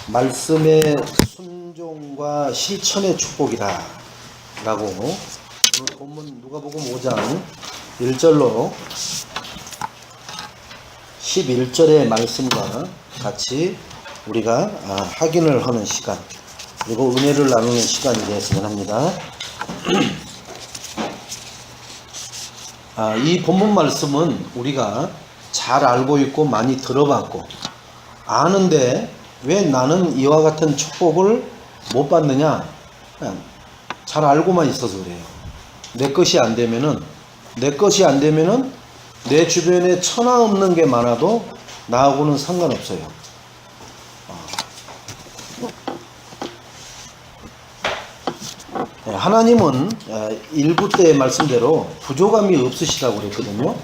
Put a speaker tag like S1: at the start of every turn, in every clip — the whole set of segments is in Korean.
S1: 말씀의 순종과 실천의 축복이다 라고 오늘 본문 누가복음 5장 1절로 11절의 말씀과 같이 우리가 확인을 하는 시간, 그리고 은혜를 나누는 시간이 되었으면 합니다. 이 본문 말씀은 우리가 잘 알고 있고 많이 들어봤고 아는데 왜 나는 이와 같은 축복을 못 받느냐? 그냥 잘 알고만 있어서 그래요. 내 것이 안 되면은 내 주변에 천하 없는 게 많아도 나하고는 상관없어요. 하나님은 일부 때의 말씀대로 부족함이 없으시다고 그랬거든요.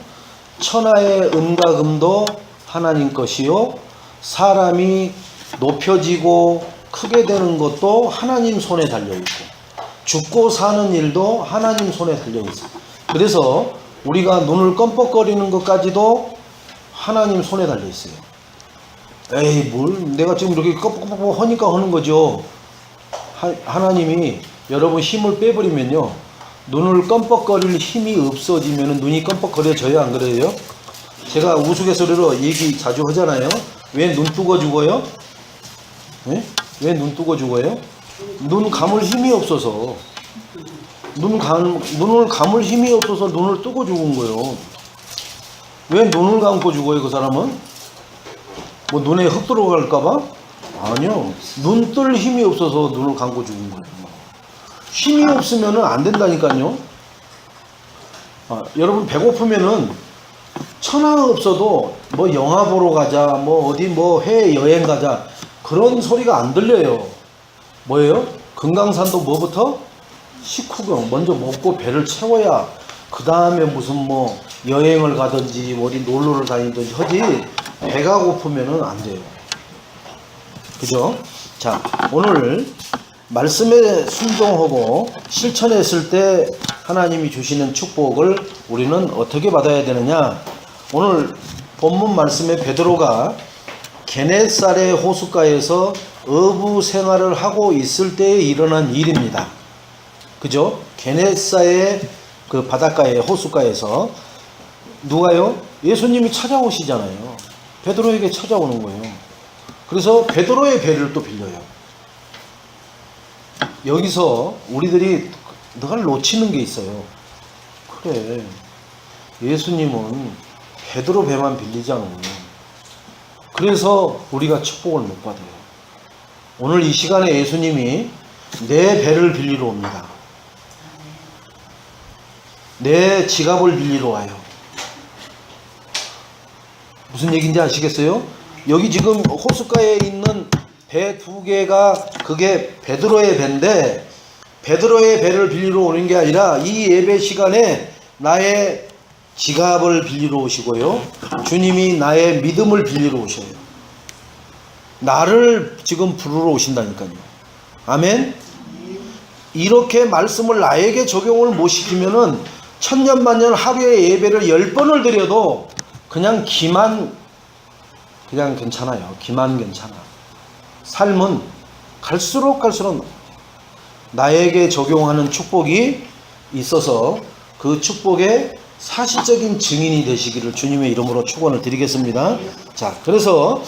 S1: 천하의 은과 금도 하나님 것이요, 사람이 높여지고 크게 되는 것도 하나님 손에 달려있고, 죽고 사는 일도 하나님 손에 달려있어요. 그래서 우리가 눈을 껌뻑거리는 것까지도 하나님 손에 달려있어요. 에이, 뭘 내가 지금 이렇게 껌뻑껌뻑 하니까 하는 거죠. 하나님이 여러분 힘을 빼버리면요, 눈을 껌뻑거릴 힘이 없어지면 눈이 껌뻑거려져요, 안 그래요? 제가 우스갯소리로 얘기 자주 하잖아요. 왜 눈 뜨고 죽어요? 네? 왜 눈 뜨고 죽어요? 눈 감을 힘이 없어서. 눈을 감을 힘이 없어서 눈을 뜨고 죽은 거예요. 왜 눈을 감고 죽어요, 그 사람은? 뭐 눈에 흙 들어갈까봐? 아니요. 눈 뜰 힘이 없어서 눈을 감고 죽은 거예요. 힘이 없으면 안 된다니까요. 여러분 배고프면은 천하 없어도 뭐 영화 보러 가자, 뭐 어디 뭐 해외 여행 가자, 그런 소리가 안 들려요. 뭐예요? 금강산도 뭐부터? 식후경 먼저 먹고 배를 채워야 그 다음에 무슨 뭐 여행을 가든지 어디 놀러를 다니든지 하지, 배가 고프면은 안 돼요. 그죠? 자, 오늘 말씀에 순종하고 실천했을 때 하나님이 주시는 축복을 우리는 어떻게 받아야 되느냐? 오늘 본문 말씀에 베드로가 게네사렛 호숫가에서 어부 생활을 하고 있을 때에 일어난 일입니다. 그죠? 게네사렛 그 바닷가의 호숫가에서 누가요? 예수님이 찾아오시잖아요. 베드로에게 찾아오는 거예요. 그래서 베드로의 배를 또 빌려요. 여기서 우리들이 늘 놓치는 게 있어요. 그래, 예수님은 베드로 배만 빌리잖아요. 그래서 우리가 축복을 못 받아요. 오늘 이 시간에 예수님이 내 배를 빌리러 옵니다. 내 지갑을 빌리러 와요. 무슨 얘기인지 아시겠어요? 여기 지금 호숫가에 있는 배 두 개가 그게 베드로의 배인데, 베드로의 배를 빌리러 오는 게 아니라 이 예배 시간에 나의 지갑을 빌리러 오시고요, 주님이 나의 믿음을 빌리러 오셔요. 나를 지금 부르러 오신다니까요. 아멘. 이렇게 말씀을 나에게 적용을 못 시키면은 천년만년 하루에 예배를 10번을 드려도 그냥 그냥 괜찮아요. 기만 괜찮아. 삶은 갈수록 나에게 적용하는 축복이 있어서 그 축복의 사실적인 증인이 되시기를 주님의 이름으로 축원을 드리겠습니다. 자, 그래서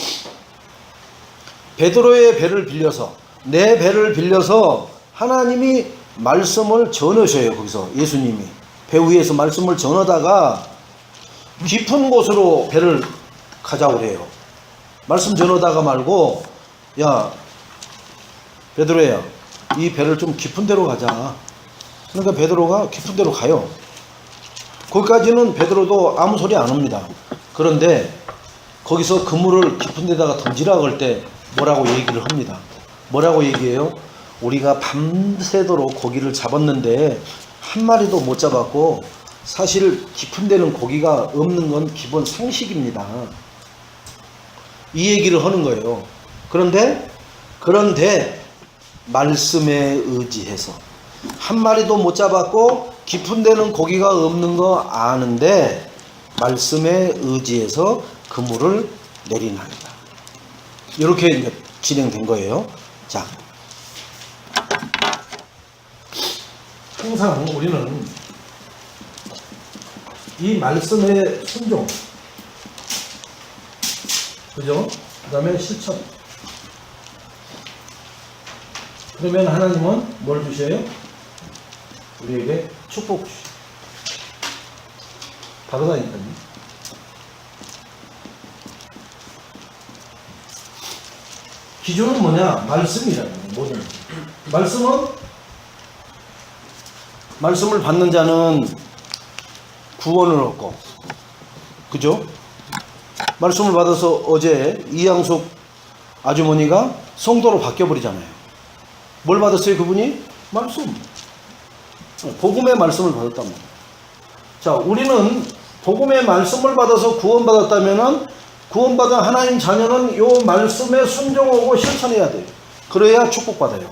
S1: 베드로의 배를 빌려서, 내 배를 빌려서 하나님이 말씀을 전하셔요. 거기서 예수님이 배 위에서 말씀을 전하다가 깊은 곳으로 배를 가자오래요. 말씀 전하다가 말고, 야 베드로야, 이 배를 좀 깊은 데로 가자. 그러니까 베드로가 깊은 데로 가요. 거기까지는 베드로도 아무 소리 안 합니다. 그런데 거기서 그물을 깊은 데다가 던지라고 할 때 뭐라고 얘기를 합니다. 뭐라고 얘기해요? 우리가 밤새도록 고기를 잡았는데 한 마리도 못 잡았고, 사실 깊은 데는 고기가 없는 건 기본 상식입니다. 이 얘기를 하는 거예요. 그런데 말씀에 의지해서 한 마리도 못 잡았고 깊은 데는 고기가 없는 거 아는데 말씀에 의지해서 그물을 내리나이다. 이렇게 이제 진행된 거예요. 자, 항상 우리는 이 말씀의 순종, 그죠? 그 다음에 실천. 그러면 하나님은 뭘 주셔요? 우리에게 축복 주셔요. 다르다니까요. 기준은 뭐냐? 말씀이라는 거예요. 뭐든. 말씀을 받는 자는 구원을 얻고, 그죠? 말씀을 받아서 어제 이양숙 아주머니가 성도로 바뀌어버리잖아요. 뭘 받았어요, 그분이? 말씀. 복음의 말씀을 받았단 말이에요. 자, 우리는 복음의 말씀을 받아서 구원받았다면은 구원받은 하나님 자녀는 이 말씀에 순종하고 실천해야 돼요. 그래야 축복받아요.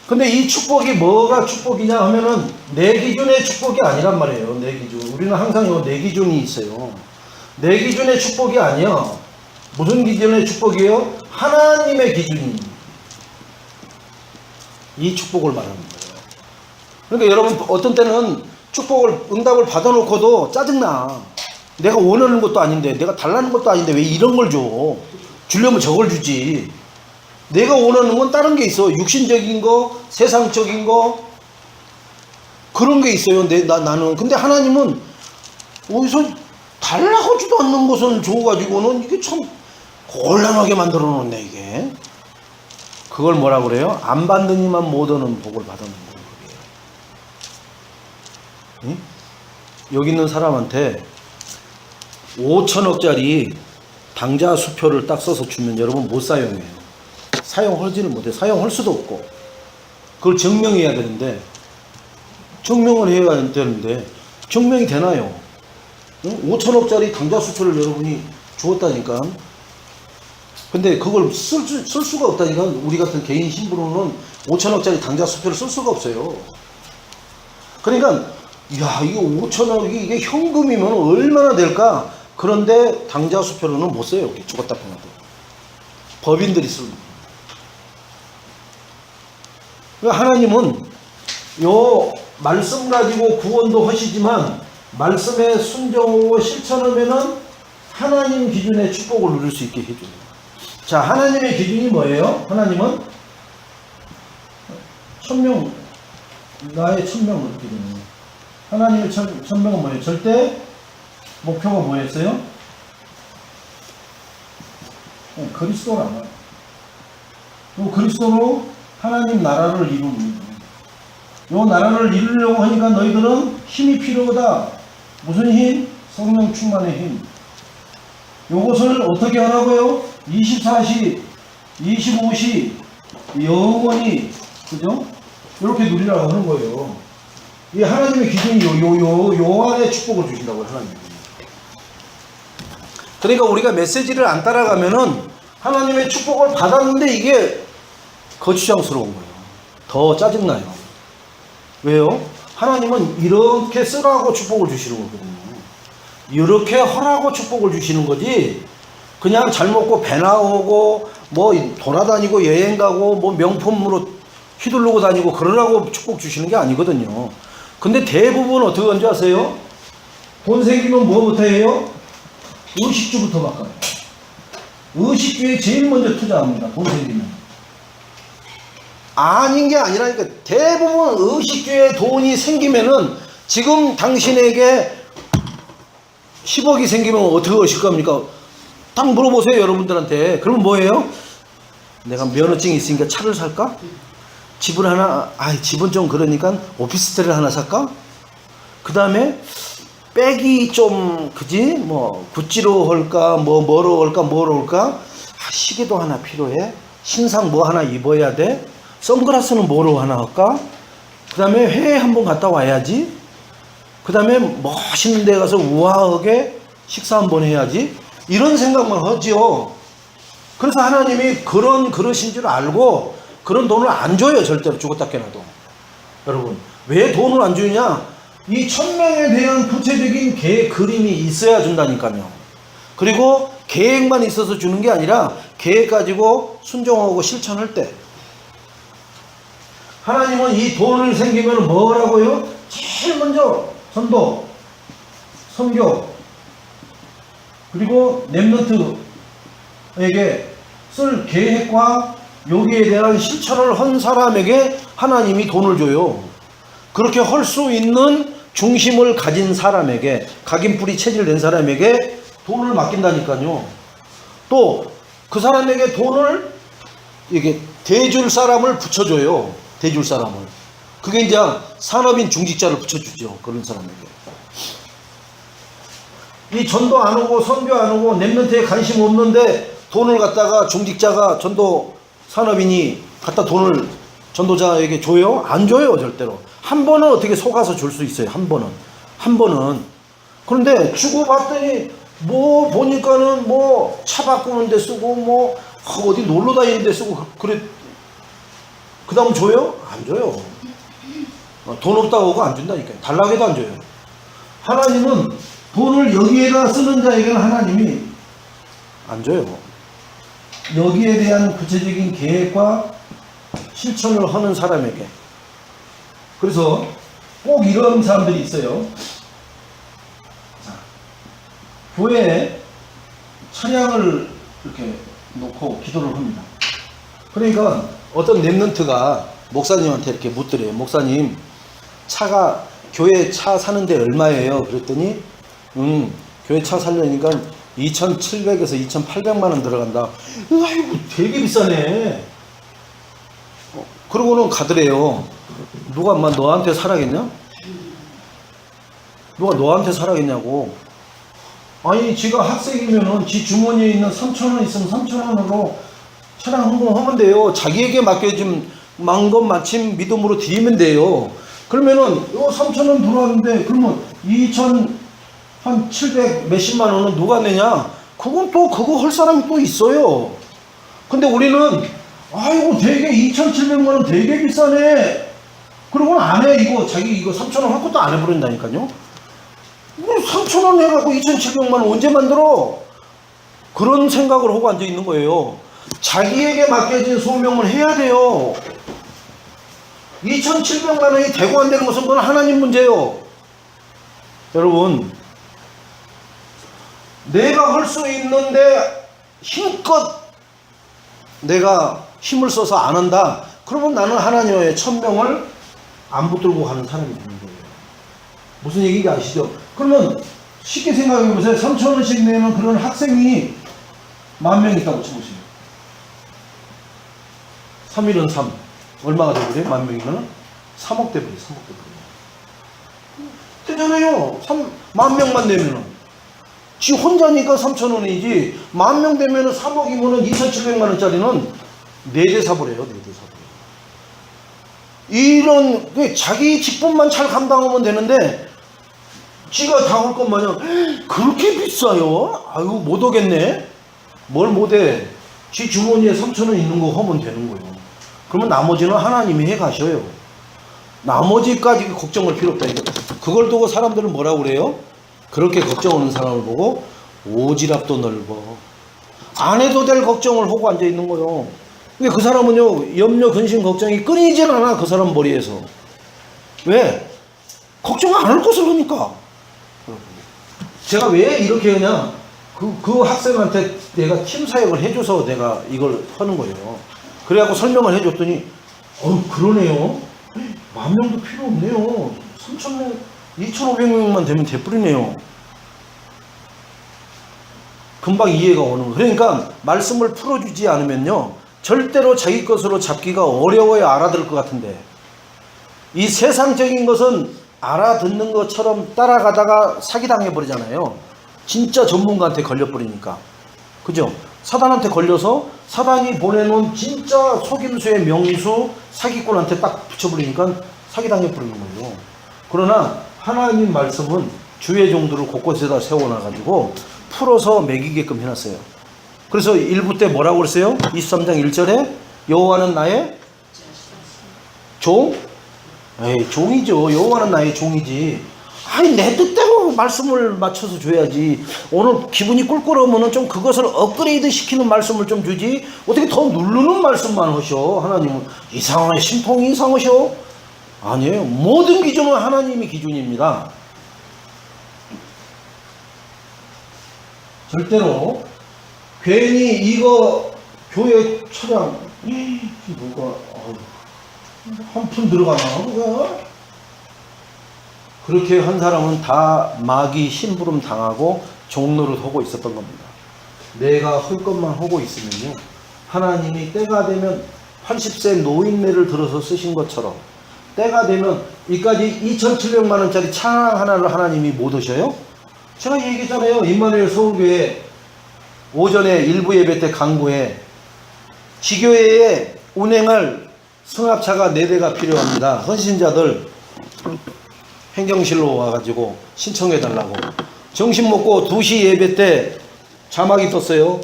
S1: 근데 이 축복이 뭐가 축복이냐 하면은 내 기준의 축복이 아니란 말이에요. 내 기준. 우리는 항상 내 기준이 있어요. 내 기준의 축복이 아니야. 무슨 기준의 축복이에요? 하나님의 기준이 이 축복을 말하는 거예요. 그러니까 여러분 어떤 때는 축복을 응답을 받아놓고도 짜증나. 내가 원하는 것도 아닌데, 내가 달라는 것도 아닌데 왜 이런 걸 줘? 주려면 저걸 주지. 내가 원하는 건 다른 게 있어. 육신적인 거, 세상적인 거, 그런 게 있어요. 나는. 근데 하나님은 어디서 달라고 주도 않는 것을 줘가지고는 이게 참 곤란하게 만들어 놓네, 이게. 그걸 뭐라 그래요? 안 받는 이만 못 얻는 복을 받아놓는 거예요. 응? 여기 있는 사람한테 5천억짜리 당좌 수표를 딱 써서 주면 여러분 못 사용해요. 사용하지는 못해. 사용할 수도 없고. 그걸 증명해야 되는데, 증명을 해야 되는데, 증명이 되나요? 5천억짜리 당좌 수표를 여러분이 주었다니까. 근데 그걸 쓸 수가 없다니까. 우리 같은 개인 신분으로는 5천억짜리 당좌 수표를 쓸 수가 없어요. 그러니까, 야, 이게 5천억이 이게 현금이면 얼마나 될까? 그런데 당좌 수표로는 못 써요. 죽었다 편하도. 법인들이 쓰는. 하나님은 요 말씀 가지고 구원도 하시지만 말씀에 순종하고 실천하면은 하나님 기준의 축복을 누릴 수 있게 해줘요. 자, 하나님의 기준이 뭐예요? 하나님은 천명, 나의 천명을 어떻게 되는 하나님의 천명은 뭐예요? 절대 목표가 뭐였어요? 그리스도란 말이에요. 또 그리스도로 하나님 나라를 이루는 거예요. 이 나라를 이루려고 하니까 너희들은 힘이 필요하다. 무슨 힘? 성령 충만의 힘. 요것을 어떻게 하라고요? 24시, 25시, 영원히, 그죠? 이렇게 누리라고 하는 거예요. 이 하나님의 기준이 요 안에 축복을 주신다고요, 하나님. 그러니까 우리가 메시지를 안 따라가면은 하나님의 축복을 받았는데 이게 거추장스러운 거예요. 더 짜증나요. 왜요? 하나님은 이렇게 쓰라고 축복을 주시는 거거든요. 이렇게 하라고 축복을 주시는 거지, 그냥 잘 먹고 배 나오고 뭐 돌아다니고 여행 가고 뭐 명품으로 휘두르고 다니고 그러라고 축복 주시는 게 아니거든요. 근데 대부분 어떻게 한지 아세요? 돈 생기면 뭐부터 해요? 의식주부터 바꿔요. 의식주에 제일 먼저 투자합니다. 돈 생기면. 아닌 게 아니라니까. 대부분 의식주에 돈이 생기면은 지금 당신에게 10억이 생기면 어떻게 하실 겁니까? 딱 물어보세요, 여러분들한테. 그러면 뭐예요? 내가 면허증이 있으니까 차를 살까? 집을 하나, 집은 좀 그러니까 오피스텔을 하나 살까? 그 다음에 백이 좀, 그지? 뭐, 구찌로 할까? 뭐로 할까? 시계도 하나 필요해? 신상 뭐 하나 입어야 돼? 선글라스는 뭐로 하나 할까? 그 다음에 해외 한번 갔다 와야지? 그 다음에 멋있는 데 가서 우아하게 식사 한번 해야지? 이런 생각만 하지요. 그래서 하나님이 그런 그릇인 줄 알고 그런 돈을 안 줘요. 절대로 죽었다 깨나도. 여러분, 왜 돈을 안 주느냐? 이 천명에 대한 구체적인 그림이 있어야 준다니까요. 그리고 계획만 있어서 주는 게 아니라 계획 가지고 순종하고 실천할 때 하나님은 이 돈을 생기면 뭐라고요? 제일 먼저 전도, 선교, 그리고 렘넌트에게 쓸 계획과 여기에 대한 실천을 한 사람에게 하나님이 돈을 줘요. 그렇게 할 수 있는 중심을 가진 사람에게, 각인뿌리 체질된 사람에게 돈을 맡긴다니까요. 또 그 사람에게 돈을 이게 대줄 사람을 붙여줘요. 대줄 사람을. 그게 이제 산업인 중직자를 붙여주죠. 그런 사람에게. 이 전도 안 오고 선교 안 오고 렘넌트에 관심 없는데 돈을 갖다가 중직자가 전도 산업인이 갖다 돈을 전도자에게 줘요? 안 줘요, 절대로. 한 번은 어떻게 속아서 줄 수 있어요. 한 번은. 그런데 주고 봤더니 뭐 보니까는 뭐 차 바꾸는 데 쓰고 뭐 어디 놀러 다니는 데 쓰고 그래. 그 다음 줘요? 안 줘요. 돈 없다고 하고 안 준다니까요. 달라고 해도 안 줘요. 하나님은 돈을 여기에다 쓰는 자에게는 하나님이 안 줘요. 여기에 대한 구체적인 계획과 실천을 하는 사람에게. 그래서 꼭 이런 사람들이 있어요. 자, 교회에 찬양을 이렇게 놓고 기도를 합니다. 그러니까 어떤 렘넌트가 목사님한테 이렇게 묻더래요. 목사님, 차가 교회 차 사는데 얼마예요? 그랬더니 교회 차 살려니까 2,700에서 2,800만 원 들어간다. 아이고 되게 비싸네. 그러고는 가더래요. 누가 엄마 너한테 사라겠냐? 누가 너한테 사라겠냐고. 아니 지가 학생이면은 지 주머니에 있는 3,000원 있으면 3,000원으로 차량 헌금하면 돼요. 자기에게 맡겨진 만건 마침 믿음으로 드리면 돼요. 그러면은 요 3,000원 들어왔는데 그러면 2,700 몇십만 원은 누가 내냐? 그건 또 그거 할 사람이 또 있어요. 근데 우리는 아이고 되게 2,700만 원 되게 비싸네. 그러고는 안 해. 이거 자기 이거 3,000원 할 것도 안 해버린다니까요. 3,000원 해갖고 2,700만 원 언제 만들어? 그런 생각을 하고 앉아 있는 거예요. 자기에게 맡겨진 소명을 해야 돼요. 2,700만 원이 되고 안 되는 것은 그건 하나님 문제예요. 여러분, 내가 할 수 있는데 힘껏 내가 힘을 써서 안 한다. 그러면 나는 하나님의 천명을 안 붙들고 가는 사람이 되는 거예요. 무슨 얘기인지 아시죠? 그러면 쉽게 생각해 보세요. 3,000원씩 내면 그런 학생이 10,000명 있다고 쳐보세요. 3일은 3. 얼마가 되버려요? 10,000명이면 3억 되버려요. 3억 되버려요. 되잖아요. 10,000명만 내면은. 지 혼자니까 3,000원이지 10,000명 되면은 3억이면은 2,700만 원짜리는 4대 사버려요. 4대 사버려요. 이런 자기 직분만 잘 감당하면 되는데 지가 다 할 것 마냥 그렇게 비싸요? 아유 못 오겠네. 뭘 못해. 지 주머니에 3,000원 있는 거 하면 되는 거예요. 그러면 나머지는 하나님이 해 가셔요. 나머지까지 걱정할 필요 없다. 그걸 두고 사람들은 뭐라고 그래요? 그렇게 걱정하는 사람을 보고 오지랖도 넓어. 안 해도 될 걱정을 하고 앉아 있는 거예요. 근데 그 사람은요, 염려, 근심, 걱정이 끊이질 않아. 그 사람 머리에서. 왜? 걱정 안 할 것을 하니까. 제가 왜 이렇게 그냥 그 학생한테 내가 팀 사역을 해줘서 내가 이걸 하는 거예요. 그래갖고 설명을 해줬더니 그러네요. 10,000명도 필요 없네요. 3,000명, 2,500명만 되면 돼버리네요. 금방 이해가 오는 거예요. 그러니까 말씀을 풀어주지 않으면요, 절대로 자기 것으로 잡기가 어려워야 알아들을 것 같은데, 이 세상적인 것은 알아듣는 것처럼 따라가다가 사기당해 버리잖아요. 진짜 전문가한테 걸려버리니까. 그죠? 사단한테 걸려서 사단이 보내놓은 진짜 속임수의 명수 사기꾼한테 딱 붙여버리니까 사기당해 버리는 거예요. 그러나 하나님 말씀은 주의 종들을 곳곳에다 세워놔가지고 풀어서 매기게끔 해놨어요. 그래서 1부 때 뭐라고 그랬어요? 23장 1절에 여호와는 나의 종? 에이, 종이죠. 여호와는 나의 종이지. 아니 내 뜻대로 말씀을 맞춰서 줘야지. 오늘 기분이 꿀꿀하면은 좀 그것을 업그레이드 시키는 말씀을 좀 주지. 어떻게 더 누르는 말씀만 하셔. 하나님은 이상하게 심통이 이상하셔. 아니에요. 모든 기준은 하나님이 기준입니다. 절대로 괜히 이거 교회 차량 뭐가 한 푼 들어가나 뭐야? 그렇게 한 사람은 다 마귀 심부름 당하고 종노릇 하고 있었던 겁니다. 내가 할 것만 하고 있으면요, 하나님이 때가 되면 80세 노인네를 들어서 쓰신 것처럼 때가 되면 이까지 2,700만 원짜리 차량 하나를 하나님이 못 오셔요? 제가 얘기했잖아요. 임마누엘 서울교회 오전에 일부 예배 때 강구에 지교회에 운행할 승합차가 4대가 필요합니다. 헌신자들 행정실로 와가지고 신청해 달라고. 점심 먹고 2시 예배 때 자막이 떴어요.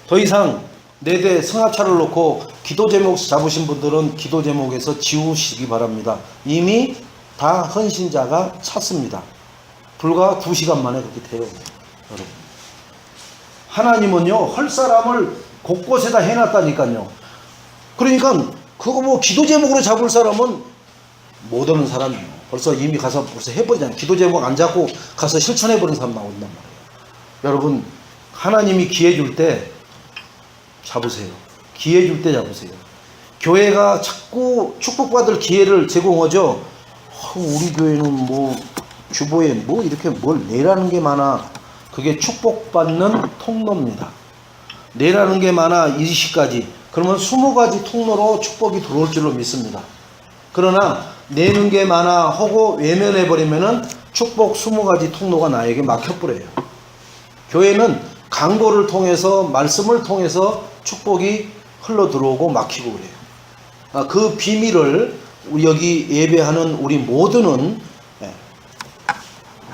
S1: 더 이상 4대 승합차를 놓고 기도 제목 잡으신 분들은 기도 제목에서 지우시기 바랍니다. 이미 다 헌신자가 찼습니다. 불과 2시간 만에 그렇게 돼요. 여러분, 하나님은요 할 사람을 곳곳에다 해놨다니까요. 그러니까 그거 뭐 기도 제목으로 잡을 사람은 못 오는 사람이에요. 벌써 이미 가서 벌써 해버리잖아요. 기도 제목 안 잡고 가서 실천해버린 사람 나온단 말이에요. 여러분, 하나님이 기회 줄 때 잡으세요. 기회 줄 때 잡으세요. 교회가 자꾸 축복받을 기회를 제공하죠. 우리 교회는 뭐 주보에 뭐 이렇게 뭘 내라는 게 많아. 그게 축복받는 통로입니다. 내라는 게 많아. 이시까지. 그러면 20가지 통로로 축복이 들어올 줄로 믿습니다. 그러나 내는 게 많아 하고 외면해버리면은 축복 20가지 통로가 나에게 막혀버려요. 교회는 강고를 통해서 말씀을 통해서 축복이 흘러 들어오고 막히고 그래요. 그 비밀을 여기 예배하는 우리 모두는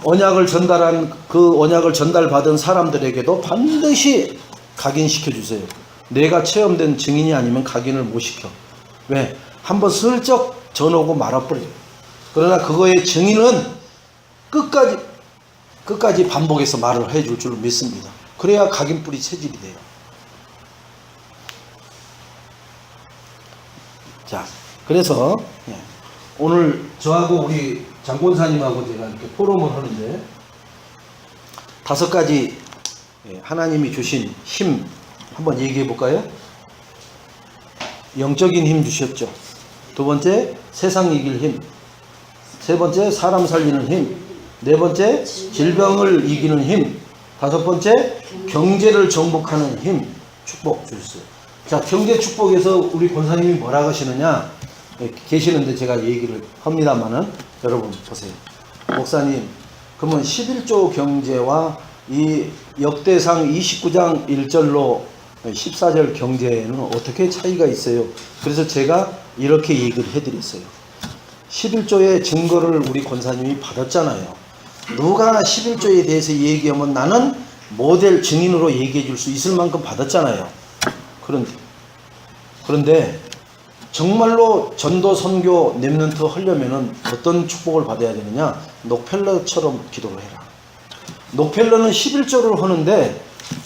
S1: 언약을 전달한 그 언약을 전달받은 사람들에게도 반드시 각인시켜 주세요. 내가 체험된 증인이 아니면 각인을 못 시켜. 왜? 한번 슬쩍 전하고 말아버려요. 그러나 그거의 증인은 끝까지 반복해서 말을 해줄 줄 믿습니다. 그래야 각인뿌리 체질이 돼요. 자, 그래서 오늘 저하고 우리 장권사님하고 제가 이렇게 포럼을 하는데 5가지 하나님이 주신 힘 한번 얘기해 볼까요? 영적인 힘 주셨죠. 2번째, 세상 이길 힘. 3번째, 사람 살리는 힘. 4번째, 질병을 이기는 힘. 5번째, 경제를 정복하는 힘. 축복 주셨어요. 자, 경제 축복에서 우리 권사님이 뭐라고 하시느냐 계시는데 제가 얘기를 합니다만은 여러분 보세요. 목사님, 그러면 11조 경제와 이 역대상 29장 1절로 14절 경제에는 어떻게 차이가 있어요? 그래서 제가 이렇게 얘기를 해드렸어요. 11조의 증거를 우리 권사님이 받았잖아요. 누가 11조에 대해서 얘기하면 나는 모델 증인으로 얘기해 줄 수 있을 만큼 받았잖아요. 그런데 정말로 전도 선교 랩런트 하려면은 어떤 축복을 받아야 되느냐? 록펠러처럼 기도를 해라. 록펠러는 11조를 하는데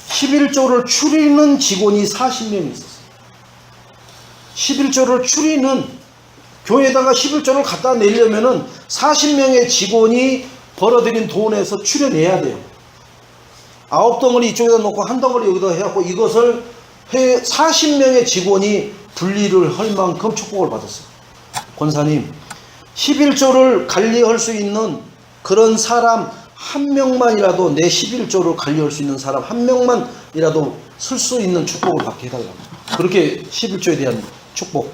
S1: 11조를 추리는 직원이 40명이 있었어요. 11조를 추리는, 교회에다가 11조를 갖다 내려면은 40명의 직원이 벌어들인 돈에서 추려내야 돼요. 9덩어리 이쪽에다 놓고 1덩어리 여기다 해갖고 이것을 40명의 직원이 분리를 할 만큼 축복을 받았어요. 권사님, 11조를 관리할 수 있는 그런 사람 한 명만이라도, 내 11조를 관리할 수 있는 사람 한 명만이라도 쓸 수 있는 축복을 받게 해달라고. 그렇게 11조에 대한 축복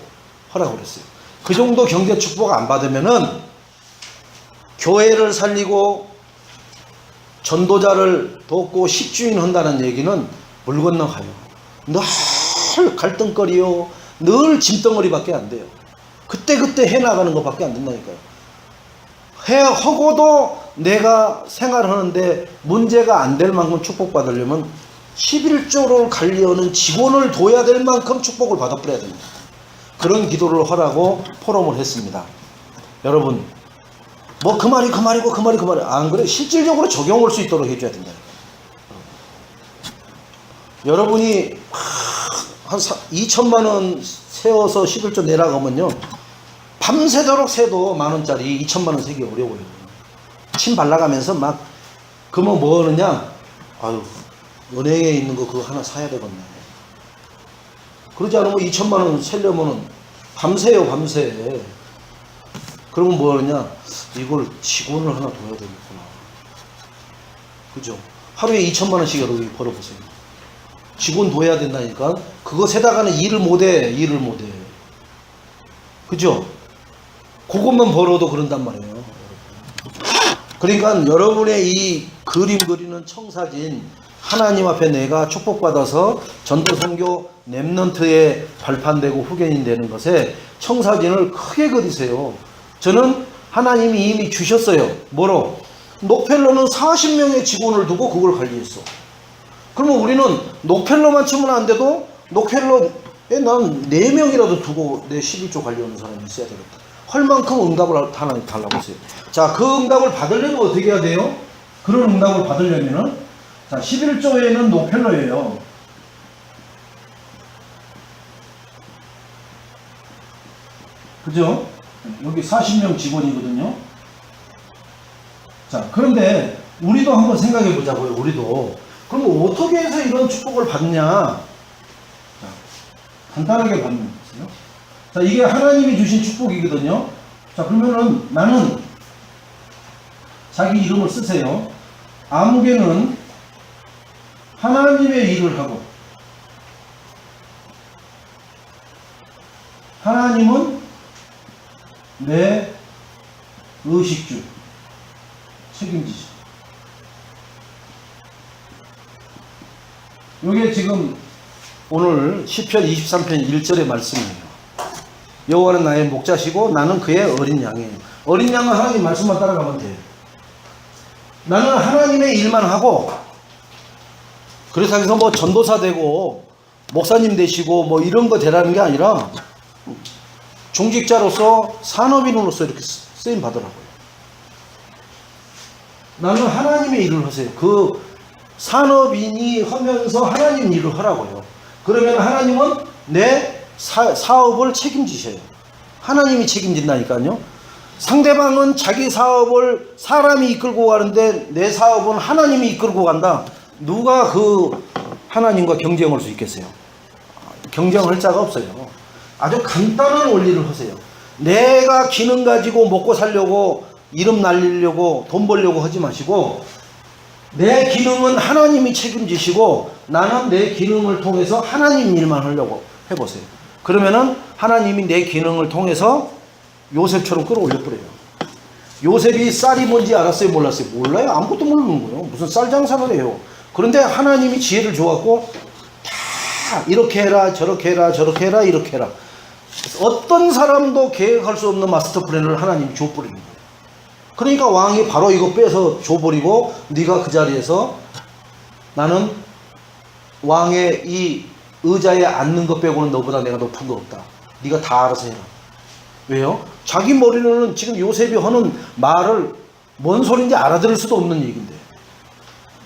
S1: 하라고 그랬어요. 그 정도 경제 축복 안 받으면은 교회를 살리고 전도자를 돕고 십주인 한다는 얘기는 물 건너가요. 늘 갈등거리요, 늘 짐덩어리밖에 안 돼요. 그때그때 해나가는 것밖에 안 된다니까요. 하고도 내가 생활하는데 문제가 안 될 만큼 축복받으려면 11조를 관리하는 직원을 둬야 될 만큼 축복을 받아버려야 됩니다. 그런 기도를 하라고 포럼을 했습니다. 여러분, 뭐 그 말이 그 말이고 그 말이 그 말이 안 그래. 실질적으로 적용할 수 있도록 해줘야 된다. 여러분이 한 2천만 원 세워서 11조 내라고 하면요, 밤새도록 세도 만원짜리 2천만 원 세기 어려워요. 침 발라가면서 막 그러면 뭐 하느냐, 아유 은행에 있는 거 그거 하나 사야 되겠네. 그러지 않으면 2천만 원 세려면은 밤새요, 밤새. 그러면 뭐 하느냐, 이걸 직원을 하나 둬야 되겠구나. 그죠? 하루에 2천만 원씩 여러분이 벌어보세요. 직원 둬야 된다니까. 그거 세다가는 일을 못해. 그죠? 그것만 벌어도 그런단 말이에요. 그러니까 여러분의 이 그림 그리는 청사진, 하나님 앞에 내가 축복받아서 전도선교 랩넌트에 발판되고 후견인 되는 것에 청사진을 크게 그리세요. 저는 하나님이 이미 주셨어요. 뭐로? 녹펠러는 40명의 직원을 두고 그걸 관리했어. 그러면 우리는 녹펠러만 치면 안 돼도 녹펠러에 난 4명이라도 두고 내 11조 관리하는 사람이 있어야 되겠다. 할 만큼 응답을 하나님 달라고 했어요. 자, 그 응답을 받으려면 어떻게 해야 돼요? 그런 응답을 받으려면은, 자, 11조에는 녹펠러예요. 그죠? 여기 40명 직원이거든요. 자, 그런데 우리도 한번 생각해 보자고요. 우리도. 그럼 어떻게 해서 이런 축복을 받냐? 자, 간단하게 받는 거예요. 자, 이게 하나님이 주신 축복이거든요. 자, 그러면은 나는 자기 이름을 쓰세요. 아무개는 하나님의 일을 하고, 하나님은 내 의식주, 책임지시. 이게 지금 오늘 시편 23편 1절의 말씀이에요. 여호와는 나의 목자시고 나는 그의 어린 양이에요. 어린 양은 하나님 말씀만 따라가면 돼요. 나는 하나님의 일만 하고, 그래서 여기서 뭐 전도사 되고 목사님 되시고 뭐 이런 거 되라는 게 아니라 중직자로서 산업인으로서 이렇게 쓰임 받으라고요. 나는 하나님의 일을 하세요. 그 산업인이 하면서 하나님 일을 하라고요. 그러면 하나님은 내 사업을 책임지셔요. 하나님이 책임진다니까요. 상대방은 자기 사업을 사람이 이끌고 가는데 내 사업은 하나님이 이끌고 간다. 누가 그 하나님과 경쟁할 수 있겠어요? 경쟁할 자가 없어요. 아주 간단한 원리를 하세요. 내가 기능 가지고 먹고 살려고, 이름 날리려고, 돈 벌려고 하지 마시고, 내 기능은 하나님이 책임지시고 나는 내 기능을 통해서 하나님 일만 하려고 해보세요. 그러면은 하나님이 내 기능을 통해서 요셉처럼 끌어올려버려요. 요셉이 쌀이 뭔지 알았어요? 몰랐어요? 몰라요. 아무것도 모르는 거예요. 무슨 쌀 장사를 해요. 그런데 하나님이 지혜를 줘갖고 다 이렇게 해라, 저렇게 해라, 저렇게 해라, 이렇게 해라. 어떤 사람도 계획할 수 없는 마스터 플랜을 하나님이 줘버리는 거예요. 그러니까 왕이 바로 이거 빼서 줘버리고, 네가 그 자리에서 나는 왕의 이 의자에 앉는 것 빼고는 너보다 내가 높은 거 없다. 네가 다 알아서 해라. 왜요? 자기 머리로는 지금 요셉이 하는 말을 뭔 소리인지 알아들을 수도 없는 얘기인데,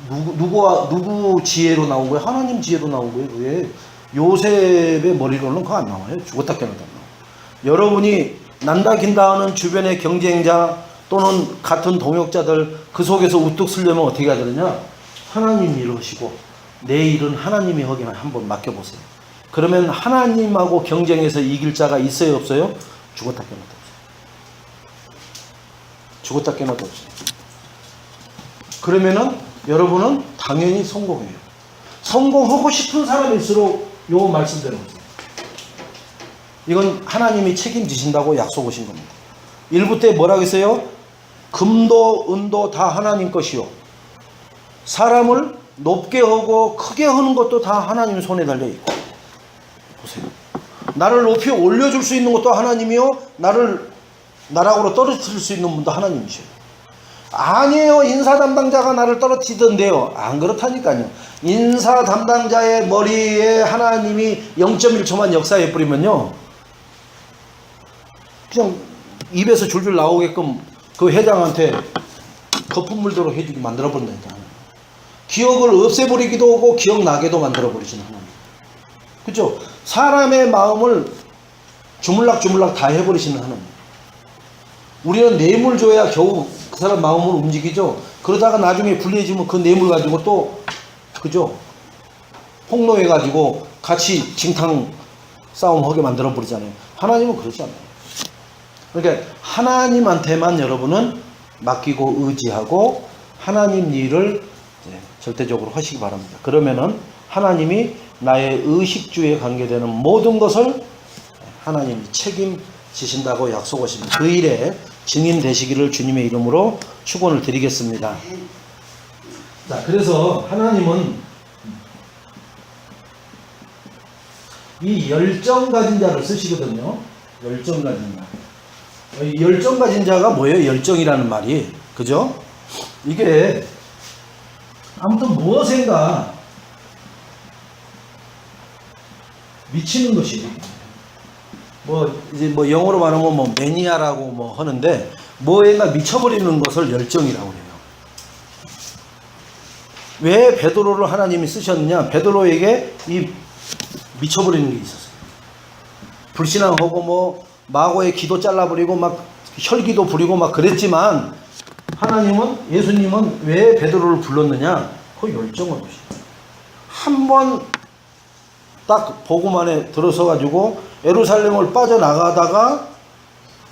S1: 누구 지혜로 나온 거예요? 하나님 지혜로 나온 거예요. 왜? 요셉의 머리로는 그거 안 나와요. 죽었다 깨어나다 나와요. 여러분이 난다 긴다 하는 주변의 경쟁자 또는 같은 동역자들 그 속에서 우뚝 쓰려면 어떻게 해야 되느냐? 하나님 일을 하시고 내 일은 하나님이 하기만 한번 맡겨보세요. 그러면 하나님하고 경쟁해서 이길 자가 있어요, 없어요? 죽었다 깨어나다 없어요. 죽었다 깨어나다 없어요. 그러면은 여러분은 당연히 성공해요. 성공하고 싶은 사람일수록 요 말씀대로 보세요. 이건 하나님이 책임지신다고 약속하신 겁니다. 1부 때 뭐라고 했어요? 금도 은도 다 하나님 것이요, 사람을 높게 하고 크게 하는 것도 다 하나님 손에 달려있고. 보세요. 나를 높이 올려줄 수 있는 것도 하나님이요, 나를 나락으로 떨어뜨릴 수 있는 분도 하나님이셔요. 아니에요, 인사 담당자가 나를 떨어뜨리던데요. 안 그렇다니까요. 인사 담당자의 머리에 하나님이 0.1초만 역사해 버리면요, 그냥 입에서 줄줄 나오게끔 그 회장한테 거품물도로 해주게 만들어버린다니까. 기억을 없애버리기도 하고 기억나게도 만들어버리시는 하나님. 그죠? 사람의 마음을 주물락주물락 다 해버리시는 하나님. 우리는 뇌물 줘야 겨우 그 사람 마음을 움직이죠. 그러다가 나중에 불리해지면 그 뇌물 가지고 또 그죠? 폭로해가지고 같이 징탕 싸움하게 만들어버리잖아요. 하나님은 그렇지 않아요. 그러니까 하나님한테만 여러분은 맡기고 의지하고 하나님 일을 절대적으로 하시기 바랍니다. 그러면은 하나님이 나의 의식주에 관계되는 모든 것을 하나님이 책임지신다고 약속하십니다. 그 일에 증인 되시기를 주님의 이름으로 축원을 드리겠습니다. 자, 그래서 하나님은 이 열정 가진 자를 쓰시거든요. 열정 가진 자. 이 열정 가진 자가 뭐예요? 열정이라는 말이. 그죠? 이게 아무튼 무엇인가 미치는 것이 이제 영어로 말하면 매니아라고 하는데 뭐에나 미쳐버리는 것을 열정이라고 해요. 왜 베드로를 하나님이 쓰셨느냐? 베드로에게 이 미쳐버리는 게 있었어요. 불신앙하고 마고의 기도 잘라버리고 막 혈기도 부리고 막 그랬지만 하나님은 예수님은 왜 베드로를 불렀느냐? 그 열정을 보시죠. 한 번 딱 복음안에 들어서 가지고 예루살렘을 빠져나가다가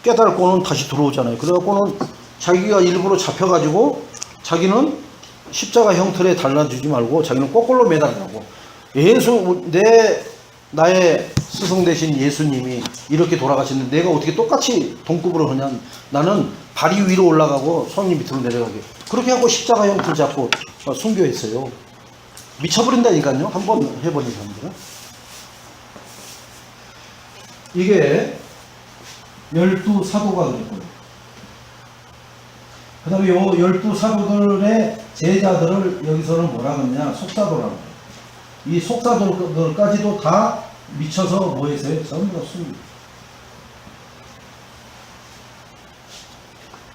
S1: 깨달고는 다시 들어오잖아요. 그래갖고는 자기가 일부러 잡혀가지고 자기는 십자가 형틀에 달라주지 말고 자기는 거꾸로 매달라고. 나의 스승 되신 예수님이 이렇게 돌아가시는데 내가 어떻게 똑같이 동급으로 하냐. 나는 발이 위로 올라가고 손이 밑으로 내려가게. 그렇게 하고 십자가 형틀 잡고 순교했어요. 미쳐버린다니까요. 한번 해버린 사람들은. 이게 12사도가 그랬고요. 그 다음에 요 12사도들의 제자들을 여기서는 뭐라 그러냐? 속사도라고 해요. 이 속사도들까지도 다 미쳐서 뭐 했어요? 전부 다 숨.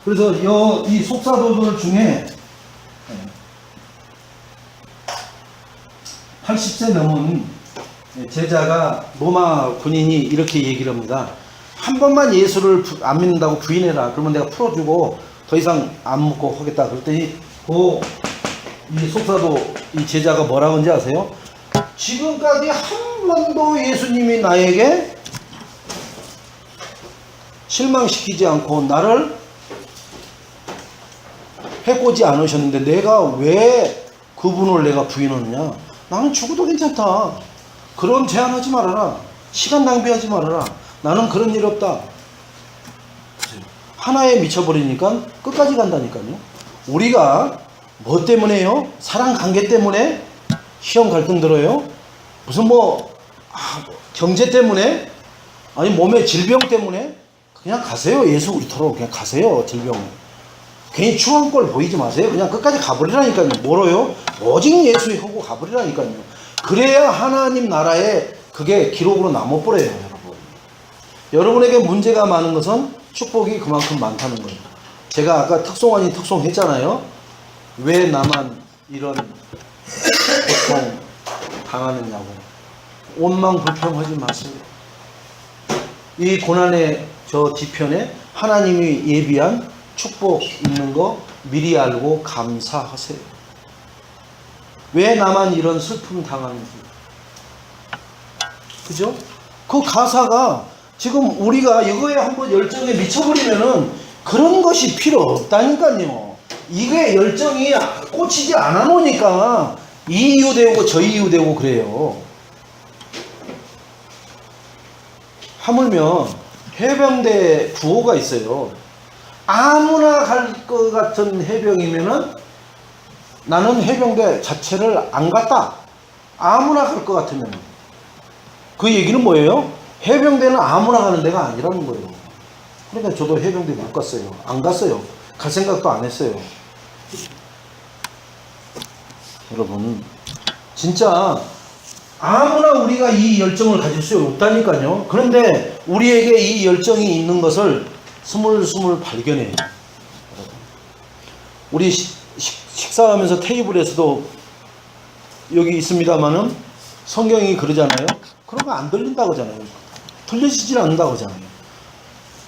S1: 그래서 이 속사도들 중에 80세 넘은 제자가 로마 군인이 이렇게 얘기를 합니다. 한 번만 예수를 안 믿는다고 부인해라. 그러면 내가 풀어주고 더 이상 안 묻고 하겠다. 그랬더니 이 속사도 이 제자가 뭐라고 하는지 아세요? 지금까지 한 번도 예수님이 나에게 실망시키지 않고 나를 해코지 않으셨는데 내가 왜 그분을 내가 부인하느냐? 나는 죽어도 괜찮다. 그런 제안하지 말아라. 시간 낭비하지 말아라. 나는 그런 일 없다. 하나에 미쳐버리니까 끝까지 간다니까요. 우리가 뭐 때문에요? 사랑 관계 때문에 시험 갈등 들어요? 무슨 경제 때문에? 아니 몸의 질병 때문에? 그냥 가세요. 예수 우리처럼 그냥 가세요. 질병. 괜히 추한 꼴 보이지 마세요. 그냥 끝까지 가버리라니까요. 뭐로요? 오직 예수의 하고 가버리라니까요. 그래야 하나님 나라에 그게 기록으로 남아버려요. 여러분. 여러분에게 문제가 많은 것은 축복이 그만큼 많다는 거예요. 제가 아까 특송 아닌 특송 했잖아요. 왜 나만 이런 고통 당하느냐고. 원망불평하지 마세요. 이 고난의 저 뒤편에 하나님이 예비한 축복 있는 거 미리 알고 감사하세요. 왜 나만 이런 슬픔 당하는지. 그죠? 그 가사가 지금 우리가 이거에 한번 열정에 미쳐버리면은 그런 것이 필요 없다니까요. 이게 열정이 꽂히지 않아 놓으니까 이 이유 되고 저 이유 되고 그래요. 하물며 해병대 구호가 있어요. 아무나 갈 것 같은 해병이면은 나는 해병대 자체를 안 갔다. 아무나 갈 것 같으면. 그 얘기는 뭐예요? 해병대는 아무나 가는 데가 아니라는 거예요. 그러니까 저도 해병대 못 갔어요. 안 갔어요. 갈 생각도 안 했어요. 여러분, 진짜 아무나 우리가 이 열정을 가질 수 없다니까요. 그런데 우리에게 이 열정이 있는 것을 스물스물 발견해요. 우리 식사하면서 테이블에서도 여기 있습니다만은 성경이 그러잖아요. 그런 거 안 들린다고 하잖아요. 들려지질 않는다고 하잖아요.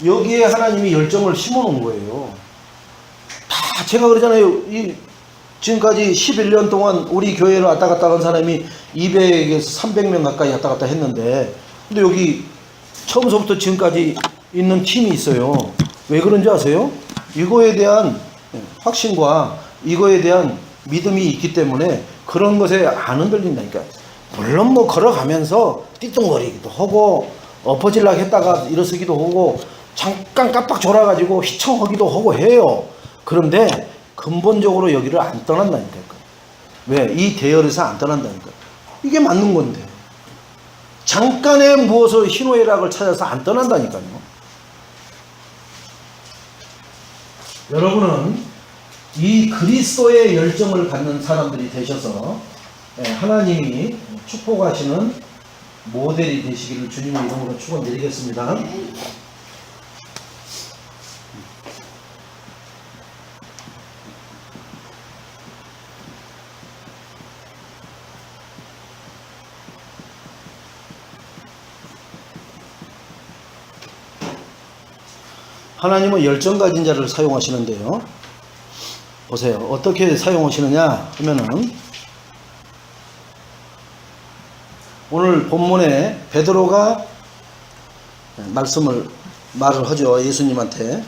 S1: 여기에 하나님이 열정을 심어 놓은 거예요. 다 제가 그러잖아요. 지금까지 11년 동안 우리 교회를 왔다 갔다 한 사람이 200에서 300명 가까이 왔다 갔다 했는데, 근데 여기 처음서부터 지금까지 있는 팀이 있어요. 왜 그런지 아세요? 이거에 대한 확신과 이거에 대한 믿음이 있기 때문에 그런 것에 안 흔들린다니까. 물론 뭐 걸어가면서 띠뚱거리기도 하고 엎어질라 했다가 일어서기도 하고 잠깐 깜빡 졸아가지고 휘청하기도 하고 해요. 그런데 근본적으로 여기를 안 떠난다니까요. 왜? 이 대열에서 안 떠난다니까요. 이게 맞는 건데. 잠깐의 무엇을 희노애락을 찾아서 안 떠난다니까요. 여러분은 이 그리스도의 열정을 갖는 사람들이 되셔서 하나님이 축복하시는 모델이 되시기를 주님의 이름으로 축원드리겠습니다. 하나님은 열정 가진 자를 사용하시는데요. 보세요. 어떻게 사용하시느냐 하면은 오늘 본문에 베드로가 말을 하죠. 예수님한테.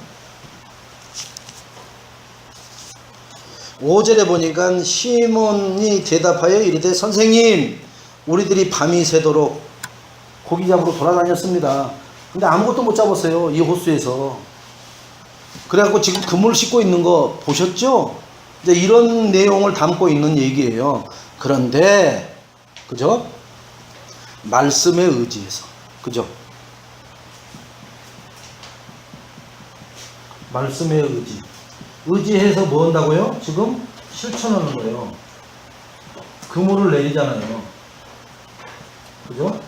S1: 5절에 보니까 시몬이 대답하여 이르되 선생님 우리들이 밤이 새도록 고기 잡으러 돌아다녔습니다. 근데 아무것도 못 잡았어요. 이 호수에서. 그래갖고 지금 그물 씻고 있는 거 보셨죠? 이제 이런 내용을 담고 있는 얘기예요. 그런데 그죠? 말씀에 의지해서 그죠? 말씀에 의지해서 뭐 한다고요? 지금 실천하는 거예요. 그물을 내리잖아요. 그죠?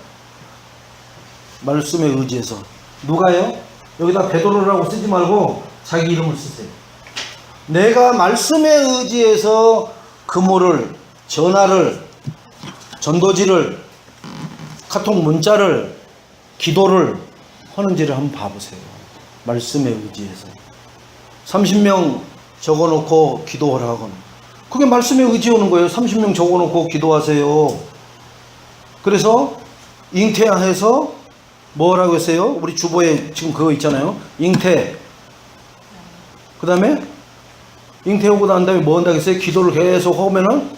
S1: 말씀에 의지해서 누가요? 여기다 베드로라고 쓰지 말고 자기 이름을 쓰세요. 내가 말씀에 의지해서 그물을, 전화를, 전도지를, 카톡 문자를, 기도를 하는지를 한번 봐보세요. 말씀에 의지해서 30명 적어놓고 기도하라고 하는, 그게 말씀에 의지하는 거예요. 30명 적어놓고 기도하세요. 그래서 잉태해서 뭐라고 했어요? 우리 주보에 지금 그거 있잖아요. 잉태. 그 다음에 잉태하고 난 다음에 뭐 한다고 했어요? 기도를 계속 하면은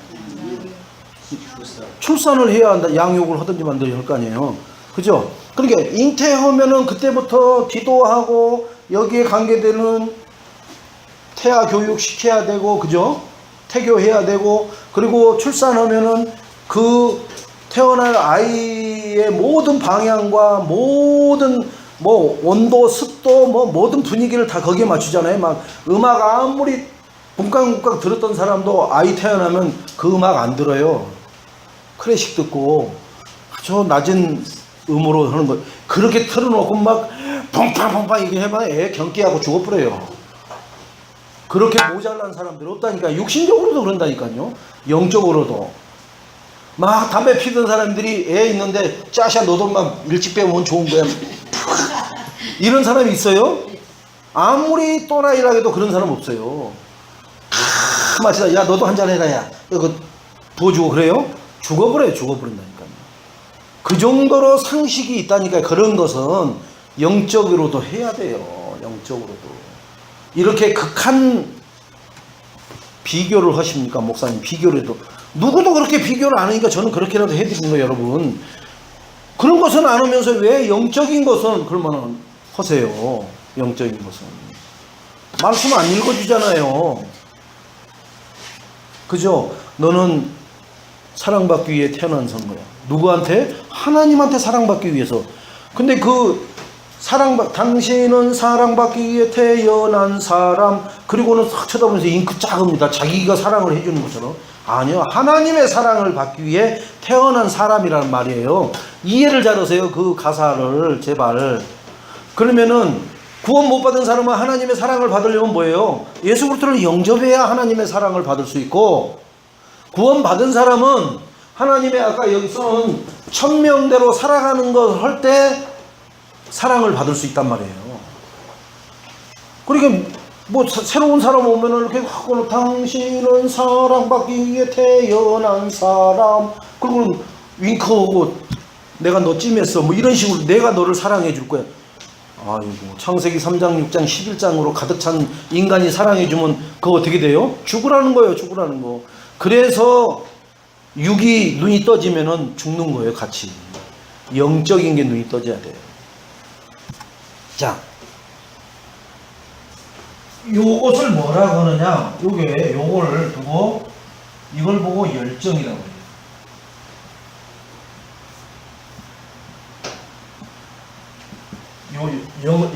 S1: 출산을 해야 한다. 양육을 하든지 만든지 할 거 아니에요. 그죠? 그러니까 잉태하면은 그때부터 기도하고 여기에 관계되는 태아 교육 시켜야 되고, 그죠? 태교해야 되고, 그리고 출산하면은 그 태어날 아이의 모든 방향과 모든 뭐 온도, 습도, 뭐 모든 분위기를 다 거기에 맞추잖아요. 막 음악 아무리 붕깡붕깡 들었던 사람도 아이 태어나면 그 음악 안 들어요. 클래식 듣고 아주 낮은 음으로 하는 거. 그렇게 틀어놓고 막 펑팡펑팡 이게 해봐 애 경기하고 죽어버려요. 그렇게 모자란 사람들 없다니까. 육신적으로도 그런다니까요. 영적으로도. 막 담배 피던 사람들이 애 있는데 짜샤 너도만 일찍 빼면 좋은 거야. 이런 사람이 있어요? 아무리 또라이라 해도 그런 사람 없어요. 마시다. 야 너도 한잔 해라. 야 이거 부어주고 그래요? 죽어버린다니까요. 그 정도로 상식이 있다니까. 그런 것은 영적으로도 해야 돼요. 영적으로도. 이렇게 극한 비교를 하십니까 목사님? 비교를 해도 누구도 그렇게 비교를 안 하니까 저는 그렇게라도 해드리는 거예요. 여러분 그런 것은 안 하면서 왜 영적인 것은 그러면 하세요. 영적인 것은 말씀 안 읽어주잖아요. 그죠? 너는 사랑받기 위해 태어난 선거야. 누구한테? 하나님한테 사랑받기 위해서. 근데 그 당신은 사랑받기 위해 태어난 사람. 그리고는 싹 쳐다보면서 잉크 작습니다. 자기가 사랑을 해주는 것처럼. 아니요. 하나님의 사랑을 받기 위해 태어난 사람이라는 말이에요. 이해를 잘하세요. 그 가사를 제발. 그러면은 구원 못 받은 사람은 하나님의 사랑을 받으려면 뭐예요? 예수 그리스도를 영접해야 하나님의 사랑을 받을 수 있고, 구원 받은 사람은 하나님의 아까 여기서는 천명대로 살아가는 걸 할 때 사랑을 받을 수 있단 말이에요. 그러니까 뭐 새로운 사람 오면은 이렇게 하고 당신은 사랑받기 위해 태어난 사람, 그리고 윙크하고 내가 너 찜했어 뭐 이런 식으로 내가 너를 사랑해 줄 거야. 아이고, 창세기 3장 6장 11장으로 가득 찬 인간이 사랑해 주면 그거 어떻게 돼요? 죽으라는 거예요. 죽으라는 거. 그래서 육이 눈이 떠지면은 죽는 거예요. 같이 영적인 게 눈이 떠져야 돼요. 자, 요것을 뭐라 그러느냐, 요걸 두고 이걸 보고 열정이라고 해요.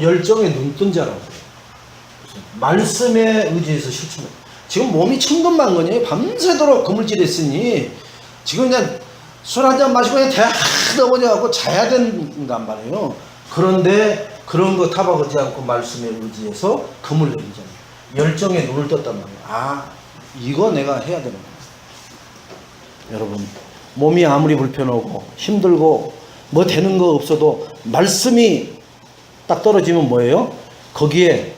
S1: 열정의 눈뜬자라고 해요. 말씀에 의지해서 실천해요. 지금 몸이 천근만근이에요. 밤새도록 그물질 했으니 지금 그냥 술 한잔 마시고 그냥 대학 넘어져갖고 자야 된단 말이에요. 그런데 그런 거 타박하지 않고 말씀에 의지해서 금을 내리잖아요. 열정에 눈을 떴단 말이에요. 이거 내가 해야 되는 거예요. 여러분, 몸이 아무리 불편하고 힘들고 뭐 되는 거 없어도 말씀이 딱 떨어지면 뭐예요? 거기에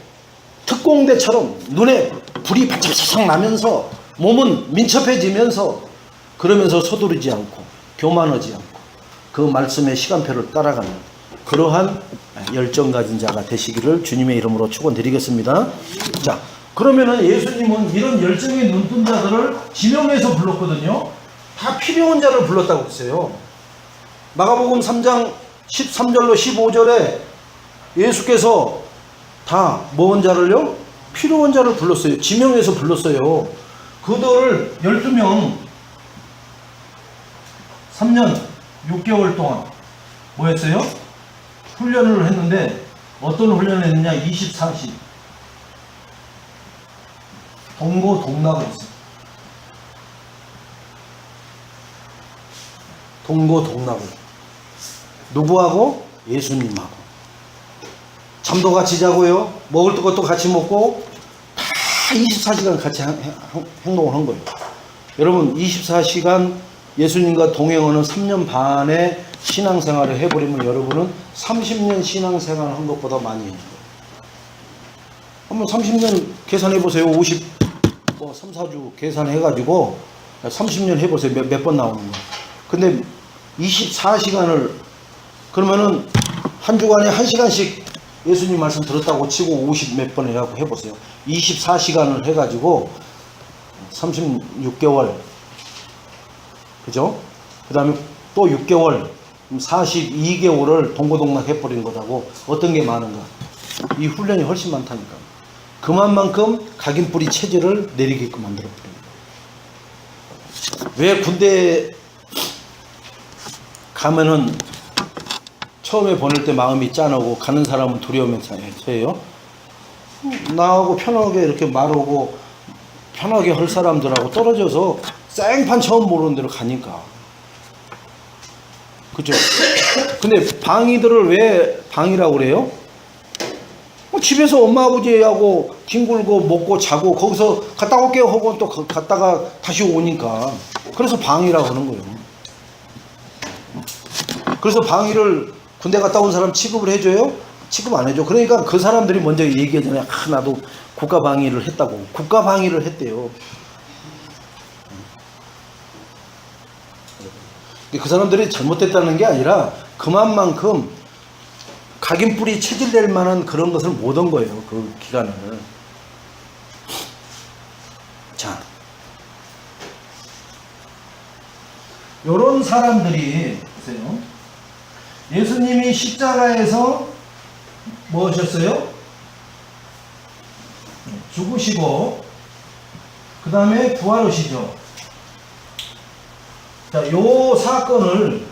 S1: 특공대처럼 눈에 불이 반짝반짝 나면서 몸은 민첩해지면서, 그러면서 서두르지 않고 교만하지 않고 그 말씀의 시간표를 따라가는 그러한 열정 가진 자가 되시기를 주님의 이름으로 축원드리겠습니다. 자, 그러면은 예수님은 이런 열정의 눈뜬 자들을 지명해서 불렀거든요. 다 필요한 자를 불렀다고 했어요. 마가복음 3장 13절로 15절에 예수께서 다 뭐한 자를요? 필요한 자를 불렀어요. 지명해서 불렀어요. 그들을 12명 3년 6개월 동안 뭐 했어요? 훈련을 했는데, 어떤 훈련을 했느냐? 24시 동고동락을 했어요. 동고동락을. 누구하고? 예수님하고. 잠도 같이 자고요. 먹을 것도 같이 먹고 다 24시간 같이 행동을 한 거예요. 여러분, 24시간 예수님과 동행하는 3년 반의 신앙생활을 해버리면 여러분은 30년 신앙생활을 한 것보다 많이 해요. 한번 30년 계산해보세요. 3, 4주 계산해가지고 30년 해보세요. 몇 번 나오는 거. 근데 24시간을 그러면은 한 주간에 1시간씩 예수님 말씀 들었다고 치고 50 몇 번 해갖고 해보세요. 24시간을 해가지고 36개월. 그죠? 그 다음에 또 6개월, 42개월을 동고동락 해버린 거라고. 어떤 게 많은가? 이 훈련이 훨씬 많다니까. 그만큼 각인뿌리 체질을 내리게끔 만들어버린 거예요. 왜 군대 가면은 처음에 보낼 때 마음이 짠하고 가는 사람은 두려우면서 해요? 나하고 편하게 이렇게 말하고 편하게 할 사람들하고 떨어져서 생판 처음 모르는 데로 가니까. 그죠? 근데 방이들을 왜 방이라고 그래요? 집에서 엄마 아버지하고 뒹굴고 먹고 자고 거기서 갔다 올게요 하고 또 갔다가 다시 오니까. 그래서 방이라고 하는 거예요. 그래서 방위를 군대 갔다 온 사람 취급을 해줘요? 취급 안 해줘. 그러니까 그 사람들이 먼저 얘기하잖아요. 나도 국가방위를 했다고. 국가방위를 했대요. 그 사람들이 잘못됐다는 게 아니라 그만큼 각인뿌리 체질될 만한 그런 것을 못 한 거예요. 그 기간을. 자, 요런 사람들이 보세요. 예수님이 십자가에서 뭐 하셨어요? 죽으시고 그 다음에 부활하시죠. 자, 요 사건을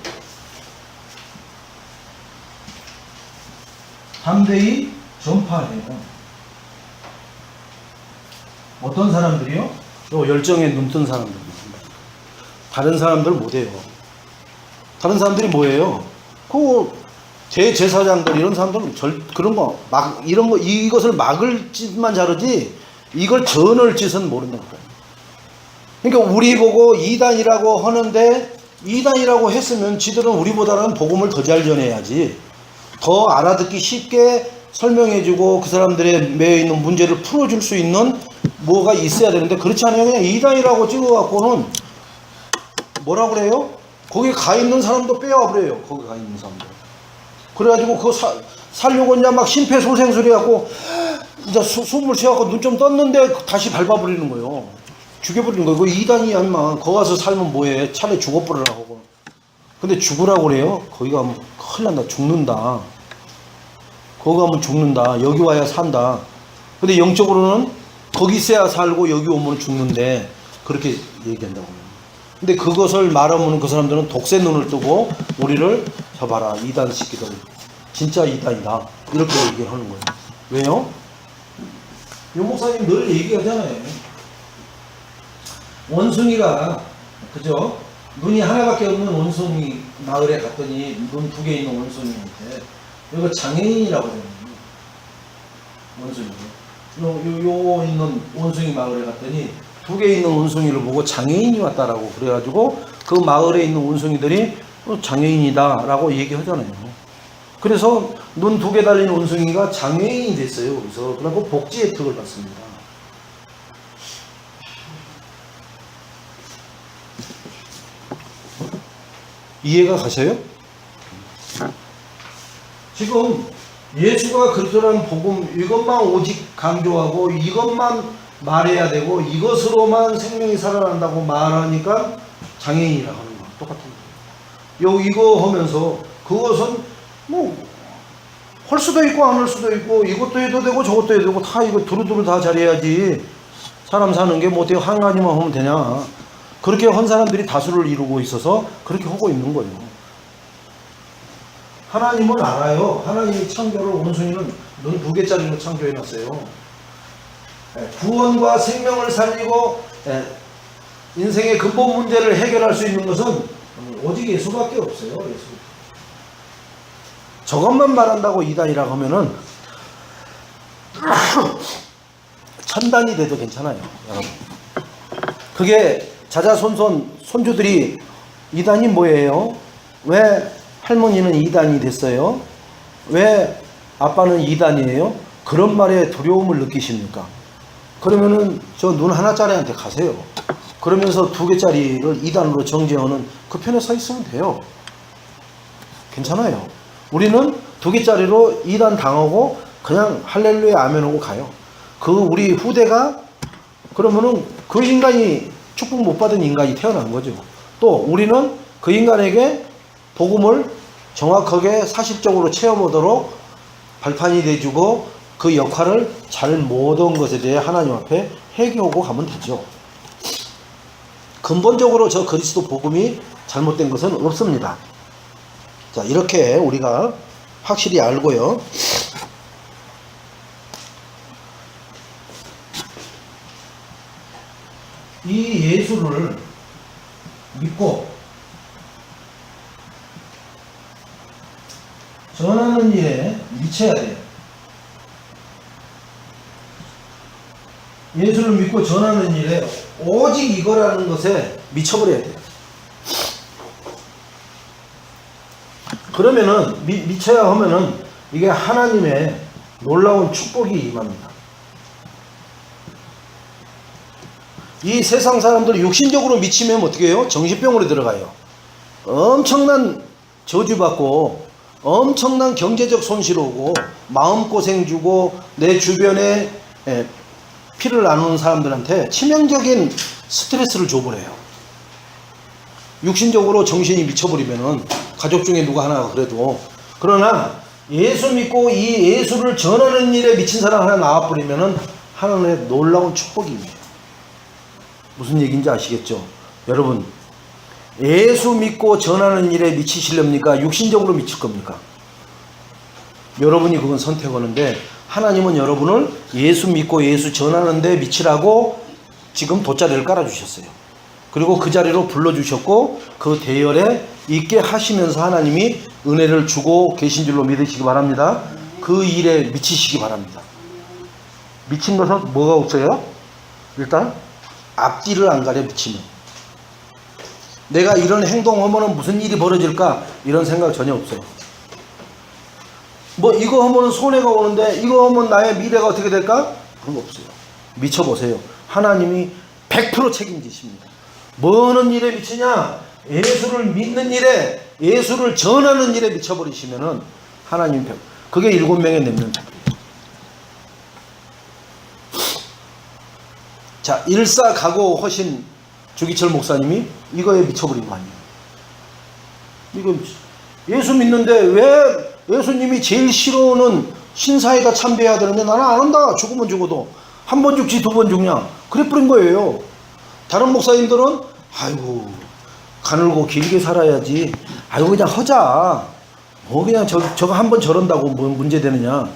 S1: 담대히 전파해요. 어떤 사람들이요? 요 열정에 눈뜬 사람들. 다른 사람들 못해요. 다른 사람들이 뭐예요? 대제사장들 이런 사람들은 그런 거 막 이런 거 이것을 막을 짓만 잘하지 이걸 전할 짓은 모른다는 거예요. 그러니까 우리 보고 이단이라고 하는데 이단이라고 했으면 지들은 우리보다는 복음을 더 잘 전해야지 더 알아듣기 쉽게 설명해주고 그 사람들의 매여 있는 문제를 풀어줄 수 있는 뭐가 있어야 되는데 그렇지 않아요. 그냥 이단이라고 찍어갖고는 뭐라 그래요? 거기 가 있는 사람도 빼와버려요. 거기 가 있는 사람도. 그래가지고 그거 살려고 이제 막 심폐소생술 해갖고 이제 숨을 쉬어갖고 눈 좀 떴는데 다시 밟아버리는 거예요. 죽여버리는 거예요. 그거 이단이야 인마. 거기 가서 살면 뭐해. 차라리 죽어버리라고. 근데 죽으라고 그래요. 거기 가면 큰일 난다. 죽는다. 거기 가면 죽는다. 여기 와야 산다. 근데 영적으로는 거기 있어야 살고 여기 오면 죽는데 그렇게 얘기한다고. 근데 그것을 말하면 그 사람들은 독새 눈을 뜨고 우리를 저봐라 이단 시키들 진짜 이단이다 이렇게 얘기를 하는 거예요. 왜요? 요 목사님 늘 얘기하잖아요. 원숭이가 그죠? 눈이 하나밖에 없는 원숭이 마을에 갔더니 눈 2개 있는 원숭이한테 이거 장애인이라고 해요. 원숭이. 요 있는 원숭이 마을에 갔더니 2개 있는 원숭이를 보고 장애인이 왔다라고 그래가지고 그 마을에 있는 원숭이들이 장애인이다 라고 얘기하잖아요. 그래서 눈 2개 달린 원숭이가 장애인이 됐어요. 그래서 그리고 복지 혜택을 받습니다. 이해가 가세요? 지금 예수가 그리스도라는 복음 이것만 오직 강조하고 이것만 말해야 되고 이것으로만 생명이 살아난다고 말하니까 장애인이라고 하는 거 똑같은 거예요. 이거 하면서 그것은 뭐 할 수도 있고 안 할 수도 있고 이것도 해도 되고 저것도 해도 되고 다 이거 두루두루 다 잘해야지 사람 사는 게 뭐 어떻게 한 가지만 하면 되냐. 그렇게 한 사람들이 다수를 이루고 있어서 그렇게 하고 있는 거예요. 하나님은 알아요. 하나님이 창조를 원숭이는 눈 2개짜리로 창조해놨어요. 구원과 생명을 살리고 인생의 근본 문제를 해결할 수 있는 것은 오직 예수밖에 없어요. 예수. 저것만 말한다고 이단이라고 하면은 천단이 돼도 괜찮아요. 여러분. 그게 자자손손 손주들이 이단이 뭐예요? 왜 할머니는 이단이 됐어요? 왜 아빠는 이단이에요? 그런 말에 두려움을 느끼십니까? 그러면은 저 눈 하나짜리한테 가세요. 그러면서 2개짜리를 이단으로 정죄하는 그 편에 서 있으면 돼요. 괜찮아요. 우리는 2개짜리로 이단 당하고 그냥 할렐루야 아멘 하고 가요. 그 우리 후대가 그러면은 그 인간이 축복 못 받은 인간이 태어난 거죠. 또 우리는 그 인간에게 복음을 정확하게 사실적으로 체험하도록 발판이 돼주고 그 역할을 잘 못한 것에 대해 하나님 앞에 회개하고 가면 되죠. 근본적으로 저 그리스도 복음이 잘못된 것은 없습니다. 자, 이렇게 우리가 확실히 알고요. 이 예수를 믿고 전하는 일에 미쳐야 돼요. 예수를 믿고 전하는 일에 오직 이거라는 것에 미쳐버려야 돼요. 그러면은 미쳐야 하면은 이게 하나님의 놀라운 축복이 임합니다. 이 세상 사람들 육신적으로 미치면 어떻게 해요? 정신병으로 들어가요. 엄청난 저주받고 엄청난 경제적 손실 오고 마음고생 주고 내 주변에 피를 나누는 사람들한테 치명적인 스트레스를 줘버려요. 육신적으로 정신이 미쳐버리면은 가족 중에 누가 하나가 그래도. 그러나 예수 믿고 이 예수를 전하는 일에 미친 사람 하나 나와버리면은 하나님의 놀라운 축복입니다. 무슨 얘기인지 아시겠죠? 여러분, 예수 믿고 전하는 일에 미치시렵니까? 육신적으로 미칠 겁니까? 여러분이 그건 선택하는데 하나님은 여러분을 예수 믿고 예수 전하는 데 미치라고 지금 돗자리를 깔아주셨어요. 그리고 그 자리로 불러주셨고 그 대열에 있게 하시면서 하나님이 은혜를 주고 계신 줄로 믿으시기 바랍니다. 그 일에 미치시기 바랍니다. 미친 것은 뭐가 없어요? 일단 앞뒤를 안 가려 미치면. 내가 이런 행동하면 무슨 일이 벌어질까? 이런 생각 전혀 없어요. 뭐 이거 하면 손해가 오는데 이거 하면 나의 미래가 어떻게 될까? 그런 거 없어요. 미쳐보세요. 하나님이 100% 책임지십니다. 뭐 하는 일에 미치냐? 예수를 믿는 일에, 예수를 전하는 일에 미쳐버리시면은 하나님 편. 그게 7명의 렘넌트들이에요. 자, 일사각오하신 주기철 목사님이 이거에 미쳐버린 거 아니에요. 이거 예수 믿는데 왜 예수님이 제일 싫어하는 신사에다 참배해야 되는데 나는 안 한다. 죽으면 죽어도. 한 번 죽지 두 번 죽냐. 그래 버린 거예요. 다른 목사님들은 아이고 가늘고 길게 살아야지. 아이고 그냥 하자. 뭐 그냥 저거 한 번 저런다고 뭐 문제 되느냐.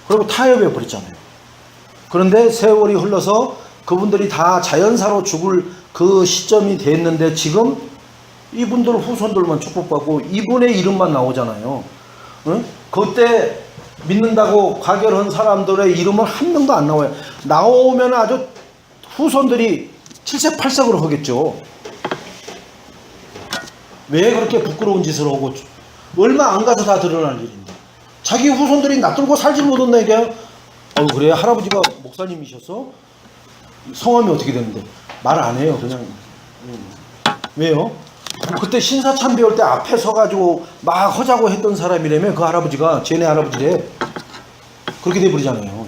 S1: 그리고 타협해 버렸잖아요. 그런데 세월이 흘러서 그분들이 다 자연사로 죽을 그 시점이 됐는데 지금 이분들 후손들만 축복받고 이분의 이름만 나오잖아요. 응? 그때 믿는다고 과결한 사람들의 이름은 한 명도 안 나와요. 나오면 아주 후손들이 7색 8색으로 하겠죠. 왜 그렇게 부끄러운 짓을 하고 얼마 안 가서 다 드러날 일인데 자기 후손들이 놔두고 살지 못한다니까요. 그래 할아버지가 목사님이셨어? 성함이 어떻게 되는데 말 안 해요. 그냥 왜요? 그때 신사참 배울 때 앞에 서가지고 막 하자고 했던 사람이라며. 그 할아버지가 쟤네 할아버지래. 그렇게 돼버리잖아요.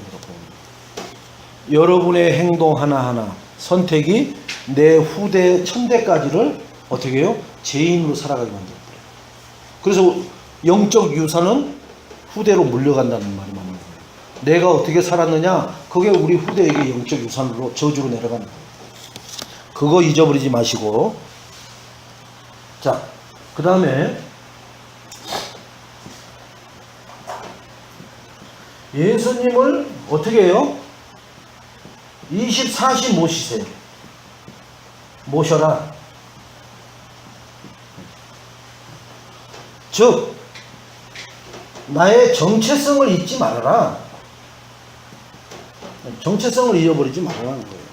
S1: 여러분의 행동 하나하나 선택이 내 후대 천대까지를 어떻게 해요? 죄인으로 살아가게 만들어요. 그래서 영적 유산은 후대로 물려간다는 말이 맞는 거예요. 내가 어떻게 살았느냐 그게 우리 후대에게 영적 유산으로 저주로 내려가는 거예요. 그거 잊어버리지 마시고. 자, 그 다음에 예수님을 어떻게 해요? 24시 모시세요. 모셔라. 즉 나의 정체성을 잊지 말아라. 정체성을 잊어버리지 말라는 거예요.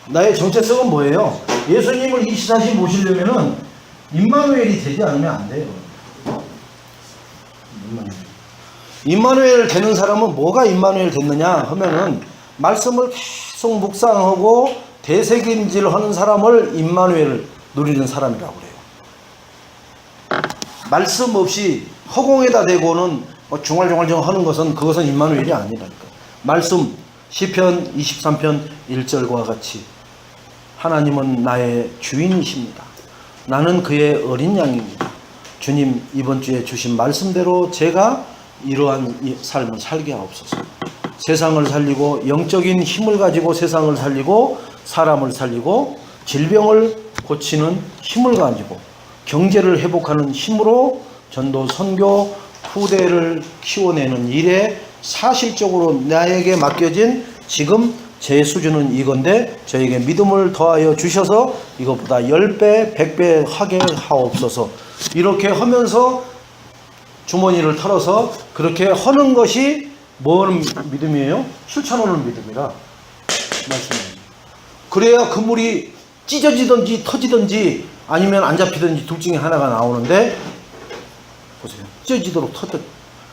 S1: 나의 정체성은 뭐예요? 예수님을 24시 모시려면은 임마누엘이 되지 않으면 안 돼요. 임마누엘 되는 사람은 뭐가 임마누엘 됐느냐 하면은 말씀을 계속 묵상하고 대세김질 하는 사람을 임마누엘을 누리는 사람이라고 그래요. 말씀 없이 허공에다 대고는 중얼중얼 하는 것은 그것은 임마누엘이 아니라니까. 말씀 시편 23편 1절과 같이 하나님은 나의 주인이십니다. 나는 그의 어린 양입니다. 주님 이번 주에 주신 말씀대로 제가 이러한 삶을 살게 하옵소서. 세상을 살리고 영적인 힘을 가지고 세상을 살리고 사람을 살리고 질병을 고치는 힘을 가지고 경제를 회복하는 힘으로 전도 선교 후대를 키워내는 일에 사실적으로 나에게 맡겨진 지금 제 수준은 이건데 저에게 믿음을 더하여 주셔서 이것보다 10배 100배 하게 하옵소서. 이렇게 하면서 주머니를 털어서 그렇게 하는 것이 뭐는 믿음이에요? 실천하는 믿음이라 말씀입니다. 그래야 그물이 찢어지든지 터지든지 아니면 안 잡히든지 둘 중에 하나가 나오는데 보세요. 찢어지도록 터졌.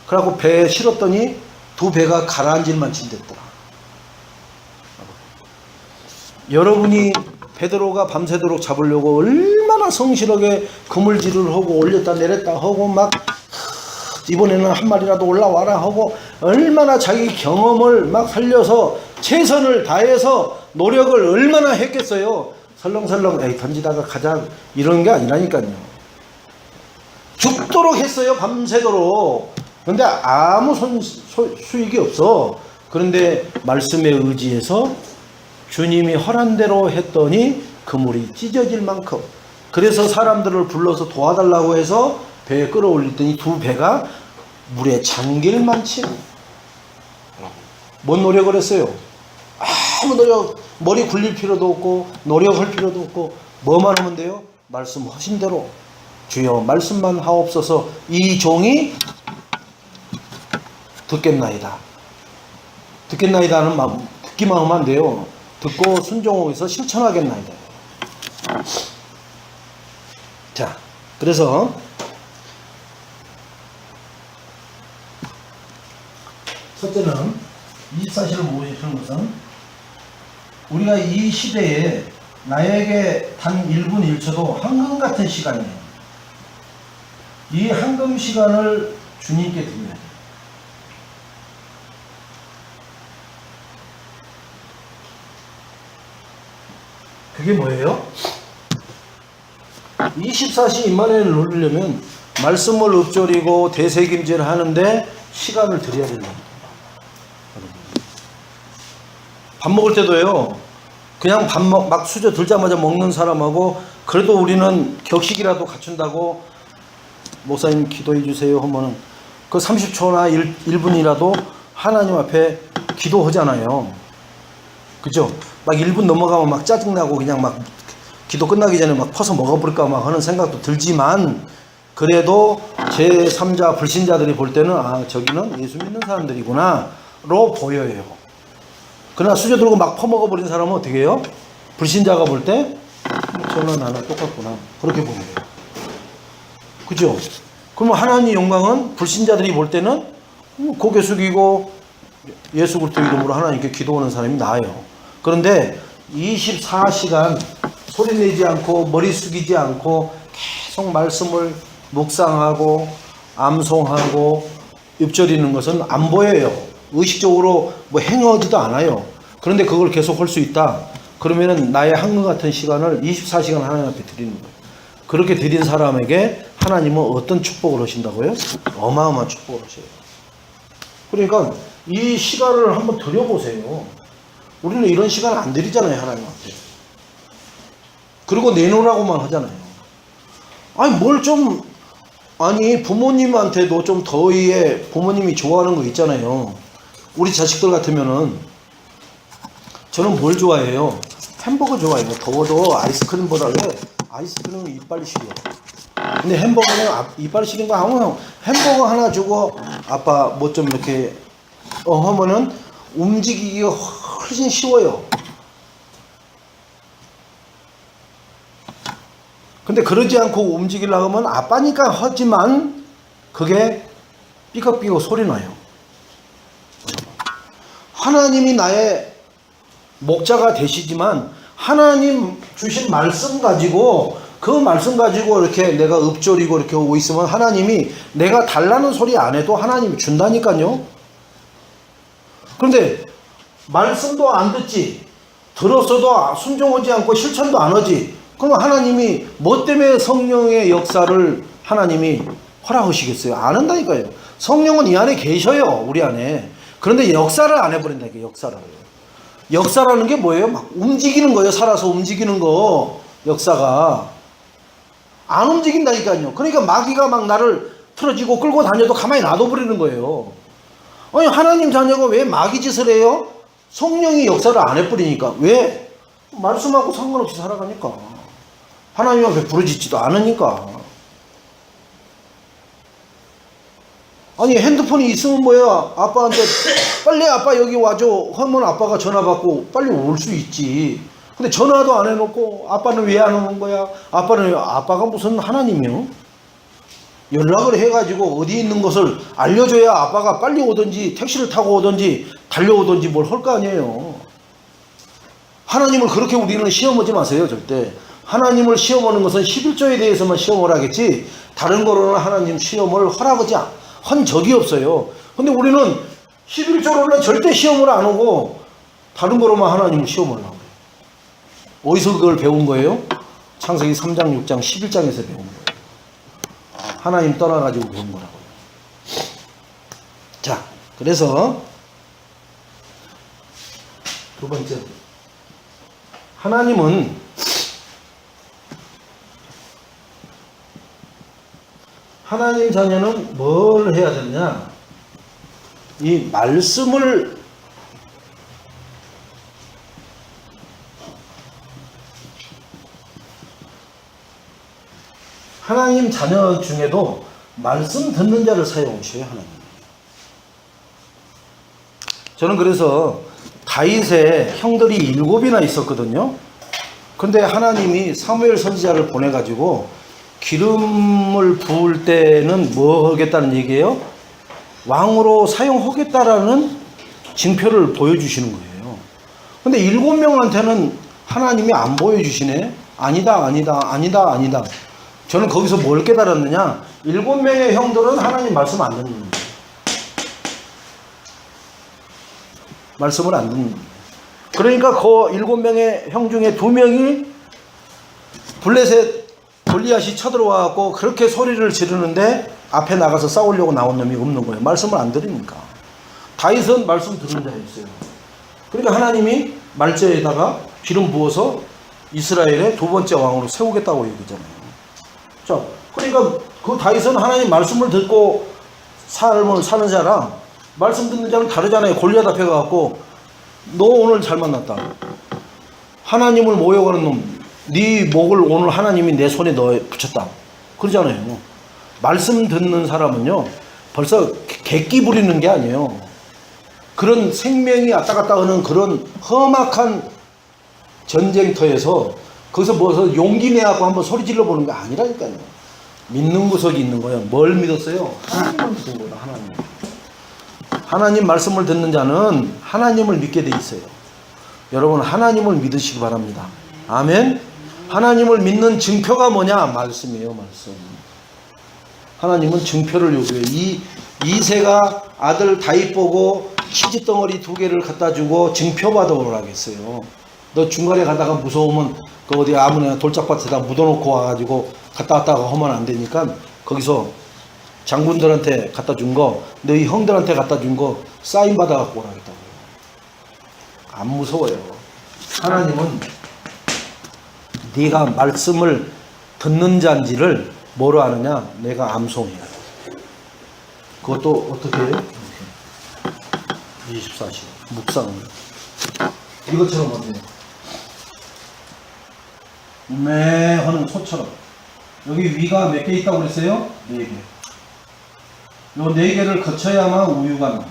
S1: 그래갖고 배에 실었더니 두 배가 가라앉을만 친댔더라. 여러분이 베드로가 밤새도록 잡으려고 얼마나 성실하게 그물질을 하고 올렸다 내렸다 하고 막 이번에는 한 마리라도 올라와라 하고 얼마나 자기 경험을 막 살려서 최선을 다해서 노력을 얼마나 했겠어요. 설렁설렁 에이 던지다가 가자 이런 게 아니라니까요. 죽도록 했어요. 밤새도록. 그런데 아무 수익이 없어. 그런데 말씀에 의지해서 주님이 허란 대로 했더니 그물이 찢어질 만큼. 그래서 사람들을 불러서 도와달라고 해서 배에 끌어올렸더니 두 배가 물에 잠길 만큼. 뭔 노력을 했어요? 아무 노력, 머리 굴릴 필요도 없고 노력할 필요도 없고 뭐만 하면 돼요? 말씀하신 대로 주여 말씀만 하옵소서. 이 종이 듣겠나이다. 듣겠나이다는 마음, 듣기만 하면 안 돼요. 듣고 순종하고 해서 실천하겠나이다. 자, 그래서 첫째는 24시를 모시는 것은 우리가 이 시대에 나에게 단 1분 1초도 황금 같은 시간이에요. 이 황금 시간을 주님께 드려야 돼요. 그게 뭐예요? 24시 임마누엘을 누리려면 말씀을 읊조리고 대세김질을 하는데 시간을 드려야 된다. 밥 먹을 때도요, 그냥 막 수저 들자마자 먹는 사람하고 그래도 우리는 격식이라도 갖춘다고 목사님 기도해 주세요 하면은 그 30초나 1분이라도 하나님 앞에 기도하잖아요. 그죠? 막 1분 넘어가면 막 짜증나고 그냥 막 기도 끝나기 전에 막 퍼서 먹어버릴까 막 하는 생각도 들지만, 그래도 제3자 불신자들이 볼 때는 아, 저기는 예수 믿는 사람들이구나 로 보여요. 그러나 수저 들고 막 퍼먹어버린 사람은 어떻게 해요? 불신자가 볼 때 저는 나는 똑같구나 그렇게 보여요. 그죠? 그러면 하나님 영광은 불신자들이 볼 때는 고개 숙이고 예수 그리스도 이름으로 하나님께 기도하는 사람이 나아요. 그런데 24시간 소리내지 않고 머리 숙이지 않고 계속 말씀을 묵상하고 암송하고 읊조리는 것은 안 보여요. 의식적으로 뭐 행하지도 않아요. 그런데 그걸 계속 할 수 있다. 그러면은 나의 황금 같은 시간을 24시간 하나님 앞에 드리는 거예요. 그렇게 드린 사람에게 하나님은 어떤 축복을 하신다고요? 어마어마한 축복을 하셔요. 그러니까 이 시간을 한번 드려보세요. 우리는 이런 시간 안 드리잖아요, 하나님한테. 그리고 내놓으라고만 하잖아요. 아니 뭘 좀, 아니 부모님한테도 좀 더위에 부모님이 좋아하는 거 있잖아요. 우리 자식들 같으면은 저는 뭘 좋아해요? 햄버거 좋아해요. 더워도 아이스크림보다. 왜? 아이스크림은 이빨이 시려. 근데 햄버거는 이빨이 시린 거 아무, 햄버거 하나 주고 아빠 뭐 좀 이렇게 하면은 움직이기가 훨씬 쉬워요. 근데 그러지 않고 움직이려고 하면 아빠니까 하지만 그게 삐걱삐걱 소리 나요. 하나님이 나의 목자가 되시지만 하나님 주신 말씀 가지고, 그 말씀 가지고 이렇게 내가 읊조리고 이렇게 오고 있으면 하나님이 내가 달라는 소리 안 해도 하나님이 준다니까요. 그런데 말씀도 안 듣지, 들었어도 순종하지 않고 실천도 안 하지. 그럼 하나님이 뭐 때문에 성령의 역사를 하나님이 허락하시겠어요? 안 한다니까요. 성령은 이 안에 계셔요, 우리 안에. 그런데 역사를 안 해버린다니까요. 역사를. 역사라는 게 뭐예요? 막 움직이는 거예요. 살아서 움직이는 거. 역사가 안 움직인다니까요. 그러니까 마귀가 막 나를 틀어지고 끌고 다녀도 가만히 놔둬버리는 거예요. 아니 하나님 자녀가 왜 마귀 짓을 해요? 성령이 역사를 안 해버리니까. 왜? 말씀하고 상관없이 살아가니까. 하나님 앞에 부르짖지도 않으니까. 아니 핸드폰이 있으면 뭐야, 아빠한테 빨리 아빠 여기 와줘 하면 아빠가 전화 받고 빨리 올 수 있지. 근데 전화도 안 해놓고 아빠는 왜 안 오는 거야? 아빠가 무슨 하나님이요? 연락을 해가지고 어디 있는 것을 알려줘야 아빠가 빨리 오든지 택시를 타고 오든지 달려오든지 뭘 할 거 아니에요. 하나님을 그렇게 우리는 시험하지 마세요. 절대. 하나님을 시험하는 것은 11조에 대해서만 시험을 하겠지 다른 거로는 하나님 시험을 허락하지 한 적이 없어요. 근데 우리는 11조로는 절대 시험을 안 하고 다른 거로만 하나님을 시험을 하고. 어디서 그걸 배운 거예요? 창세기 3장, 6장, 11장에서 배운 거예요. 하나님 떠나가지고 배운 거라고요. 자, 그래서 두 번째, 하나님은 하나님 자녀는 뭘 해야 되느냐? 이 말씀을 하나님 자녀 중에도 말씀 듣는 자를 사용하셔요, 하나님. 저는 그래서 다윗의 형들이 7이나 있었거든요. 근데 하나님이 사무엘 선지자를 보내가지고 기름을 부을 때는 뭐 하겠다는 얘기예요? 왕으로 사용하겠다라는 징표를 보여주시는 거예요. 근데 7명한테는 하나님이 안 보여주시네? 아니다. 저는 거기서 뭘 깨달았느냐? 7명의 형들은 하나님 말씀 안 듣는 거예요. 말씀을 안 듣는 거예요. 그러니까 그 7명의 형 중에 2명이 블레셋 골리앗이 쳐들어와갖고 그렇게 소리를 지르는데 앞에 나가서 싸우려고 나온 놈이 없는 거예요. 말씀을 안 들으니까. 다윗은 말씀 듣는 자였어요. 그러니까 하나님이 말제에다가 기름 부어서 이스라엘의 2번째 왕으로 세우겠다고 얘기잖아요. 자, 그러니까 그 다윗은 하나님 말씀을 듣고 삶을 사는 자랑 말씀 듣는 자는 다르잖아요. 골리앗 앞에 가갖고 너 오늘 잘 만났다. 하나님을 모욕하는 놈, 네 목을 오늘 하나님이 내 손에 넣어 붙였다. 그러잖아요. 말씀 듣는 사람은요, 벌써 객기 부리는 게 아니에요. 그런 생명이 왔다 갔다 하는 그런 험악한 전쟁터에서 거기서 뭐서 용기 내갖고 한번 소리 질러보는 게 아니라니까요. 믿는 구석이 있는 거예요. 뭘 믿었어요? 하나님을 믿은 거다, 하나님. 하나님 말씀을 듣는 자는 하나님을 믿게 돼 있어요. 여러분, 하나님을 믿으시기 바랍니다. 아멘. 하나님을 믿는 증표가 뭐냐? 말씀이에요, 말씀. 하나님은 증표를 요구해요. 이새가 아들 다윗 보고 치즈 덩어리 2개를 갖다 주고 증표 받아오라고 했어요. 너 중간에 가다가 무서우면 그 어디 아무나 돌짝밭에다 묻어놓고 와가지고 갔다 왔다가 하면 안 되니까 거기서 장군들한테 갖다 준 거, 너희 형들한테 갖다 준 거 사인 받아갖고 오라 했다고요. 안 무서워요. 하나님은 네가 말씀을 듣는 자인지를 뭐로 아느냐? 내가 암송해요. 그것도 어떻게 해요? 24시 묵상. 이것처럼 어때요? 매 하는 소처럼. 여기 위가 몇 개 있다고 그랬어요? 4개. 요 4개를 거쳐야만 우유가 나와요.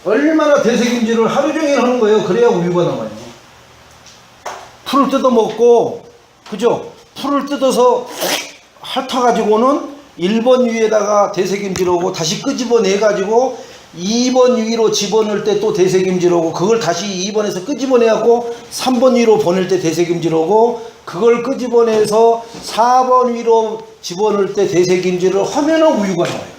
S1: 얼마나 되새김질을 하루 종일 하는 거예요. 그래야 우유가 나와요. 풀을 뜯어 먹고, 그죠? 풀을 뜯어서 핥아가지고는 1번 위에다가 되새김질하고 다시 끄집어내가지고 2번 위로 집어넣을 때 또 되새김질하고 그걸 다시 2번에서 끄집어내갖고 3번 위로 보낼 때 되새김질하고 그걸 끄집어내서 4번 위로 집어넣을 때 되새김질을 하면은 우유가 나와요.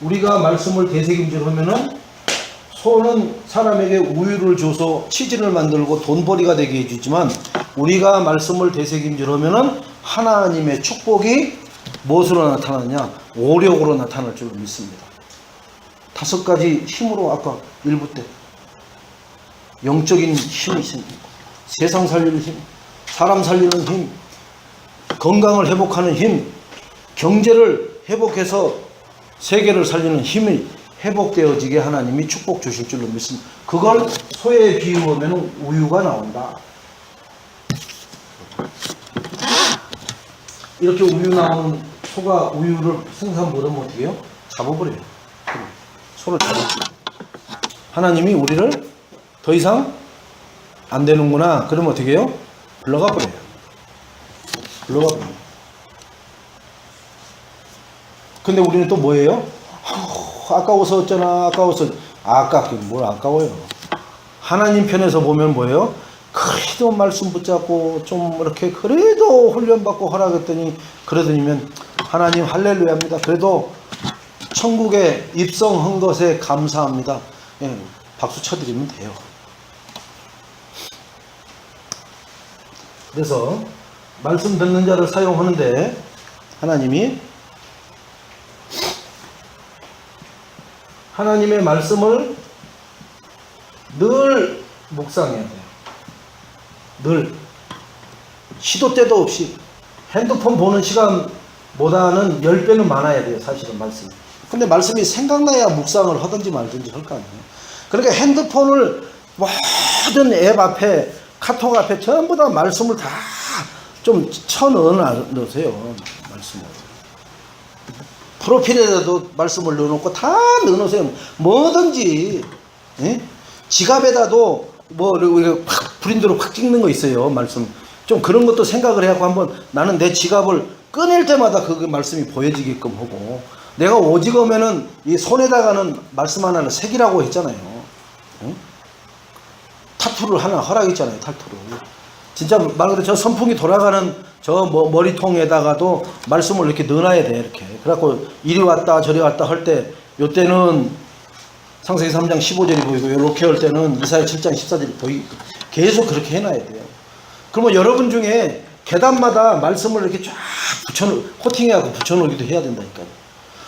S1: 우리가 말씀을 되새김질 하면은 소는 사람에게 우유를 줘서 치즈를 만들고 돈벌이가 되게 해주지만 우리가 말씀을 되새김질 하면은 하나님의 축복이 무엇으로 나타나냐? 오력으로 나타날 줄 믿습니다. 5가지 힘으로 아까 1부 때 영적인 힘이 생기고 세상 살리는 힘, 사람 살리는 힘, 건강을 회복하는 힘, 경제를 회복해서 세계를 살리는 힘이 회복되어지게 하나님이 축복 주실 줄로 믿습니다. 그걸 소에 비유하면 우유가 나온다. 이렇게 우유 나오는 소가 우유를 생산 못하면 어떻게 해요? 잡아버려요. 소를 잡아버려요. 하나님이 우리를 더 이상 안 되는구나. 그러면 어떻게 해요? 불러가 버려요. 불러가 버려요. 근데 우리는 또 뭐예요? 아까워서 어쩌나, 아까워서. 아깝긴 뭘 아까워요. 하나님 편에서 보면 뭐예요? 그래도 말씀 붙잡고 좀 이렇게 그래도 훈련받고 허락했더니 그러더니면 하나님 할렐루야입니다. 그래도 천국에 입성한 것에 감사합니다. 예, 박수 쳐드리면 돼요. 그래서 말씀 듣는 자를 사용하는데 하나님이 하나님의 말씀을 늘 묵상해야 돼요. 늘 시도 때도 없이 핸드폰 보는 시간보다는 10배는 많아야 돼요. 사실은 말씀이. 근데 말씀이 생각나야 묵상을 하든지 말든지 할 거 아니에요. 그러니까 핸드폰을 모든 앱 앞에 카톡 앞에 전부 다 말씀을 다 좀 쳐넣으세요. 말씀을. 프로필에다도 말씀을 넣어놓고 다 넣어놓으세요. 뭐든지. 예? 지갑에다도 뭐 이렇게 팍 브린드로 팍 찍는 거 있어요. 말씀. 좀 그런 것도 생각을 해갖고 한번 나는 내 지갑을 꺼낼 때마다 그 말씀이 보여지게끔 하고, 내가 오직으면은 이 손에다가는 말씀 하나를 새기라고 했잖아요. 응? 타투를 하나 허락했잖아요. 타투를. 진짜 말 그대로 저 선풍기 돌아가는 저 머리통에다가도 말씀을 이렇게 넣어놔야 돼. 이렇게. 그래갖고 이리 왔다 저리 왔다 할 때, 요때는 창세기 3장 15절이 보이고, 이렇게 할 때는 이사야 7장 14절이 보이고, 계속 그렇게 해놔야 돼요. 그러면 여러분 중에 계단마다 말씀을 이렇게 쫙 코팅해갖고 붙여놓기도 해야 된다니까요.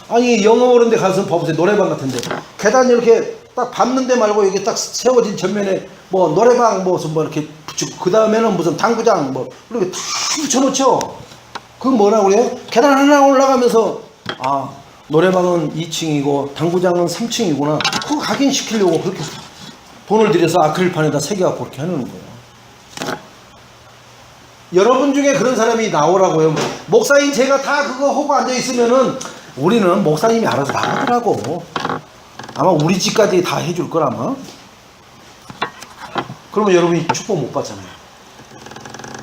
S1: 아니, 영어 오는 데 가서 봐보세요. 노래방 같은데. 계단 이렇게 딱 밟는 데 말고 이게 딱 세워진 전면에 뭐 노래방 무슨 뭐 이렇게 붙이고, 그 다음에는 무슨 당구장 뭐 이렇게 다 붙여놓죠. 그건 뭐라고 그래요? 계단 하나 올라가면서, 아, 노래방은 2층이고 당구장은 3층이구나. 그거 각인시키려고 그렇게 돈을 들여서 아크릴판에다 새겨갖고 그렇게 해놓는 거예요. 여러분 중에 그런 사람이 나오라고요. 목사님 제가 다 그거 하고 앉아있으면은 우리는 목사님이 알아서 다 하더라고. 아마 우리 집까지 다 해줄 거라마. 그러면 여러분이 축복 못 받잖아요.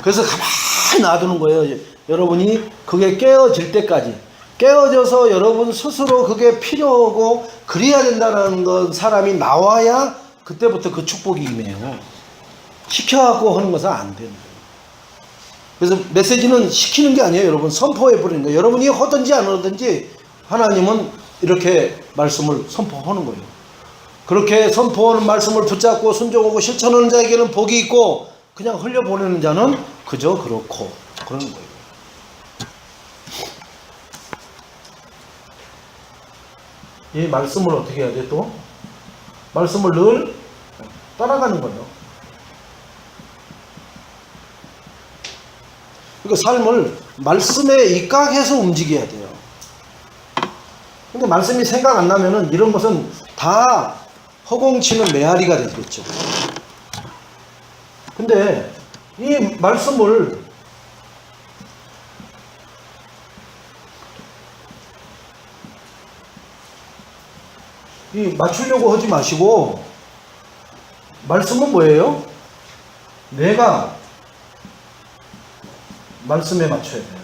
S1: 그래서 가만히 놔두는 거예요. 여러분이 그게 깨어질 때까지. 깨어져서 여러분 스스로 그게 필요하고 그래야 된다는 건 사람이 나와야 그때부터 그 축복이 임해요. 시켜갖고 하는 것은 안 돼요. 그래서 메시지는 시키는 게 아니에요. 여러분 선포해 버리는 거예요. 여러분이 하든지 안 하든지 하나님은 이렇게 말씀을 선포하는 거예요. 그렇게 선포하는 말씀을 붙잡고 순종하고 실천하는 자에게는 복이 있고, 그냥 흘려보내는 자는 그저 그렇고 그러는 거예요. 이 말씀을 어떻게 해야 돼? 또 말씀을 늘 따라가는 거예요. 그러니까 삶을 말씀에 입각해서 움직여야 돼요. 근데 말씀이 생각 안 나면은 이런 것은 다 허공치는 메아리가 되겠죠. 근데 이 말씀을 맞추려고 하지 마시고, 말씀은 뭐예요? 내가 말씀에 맞춰야 돼요.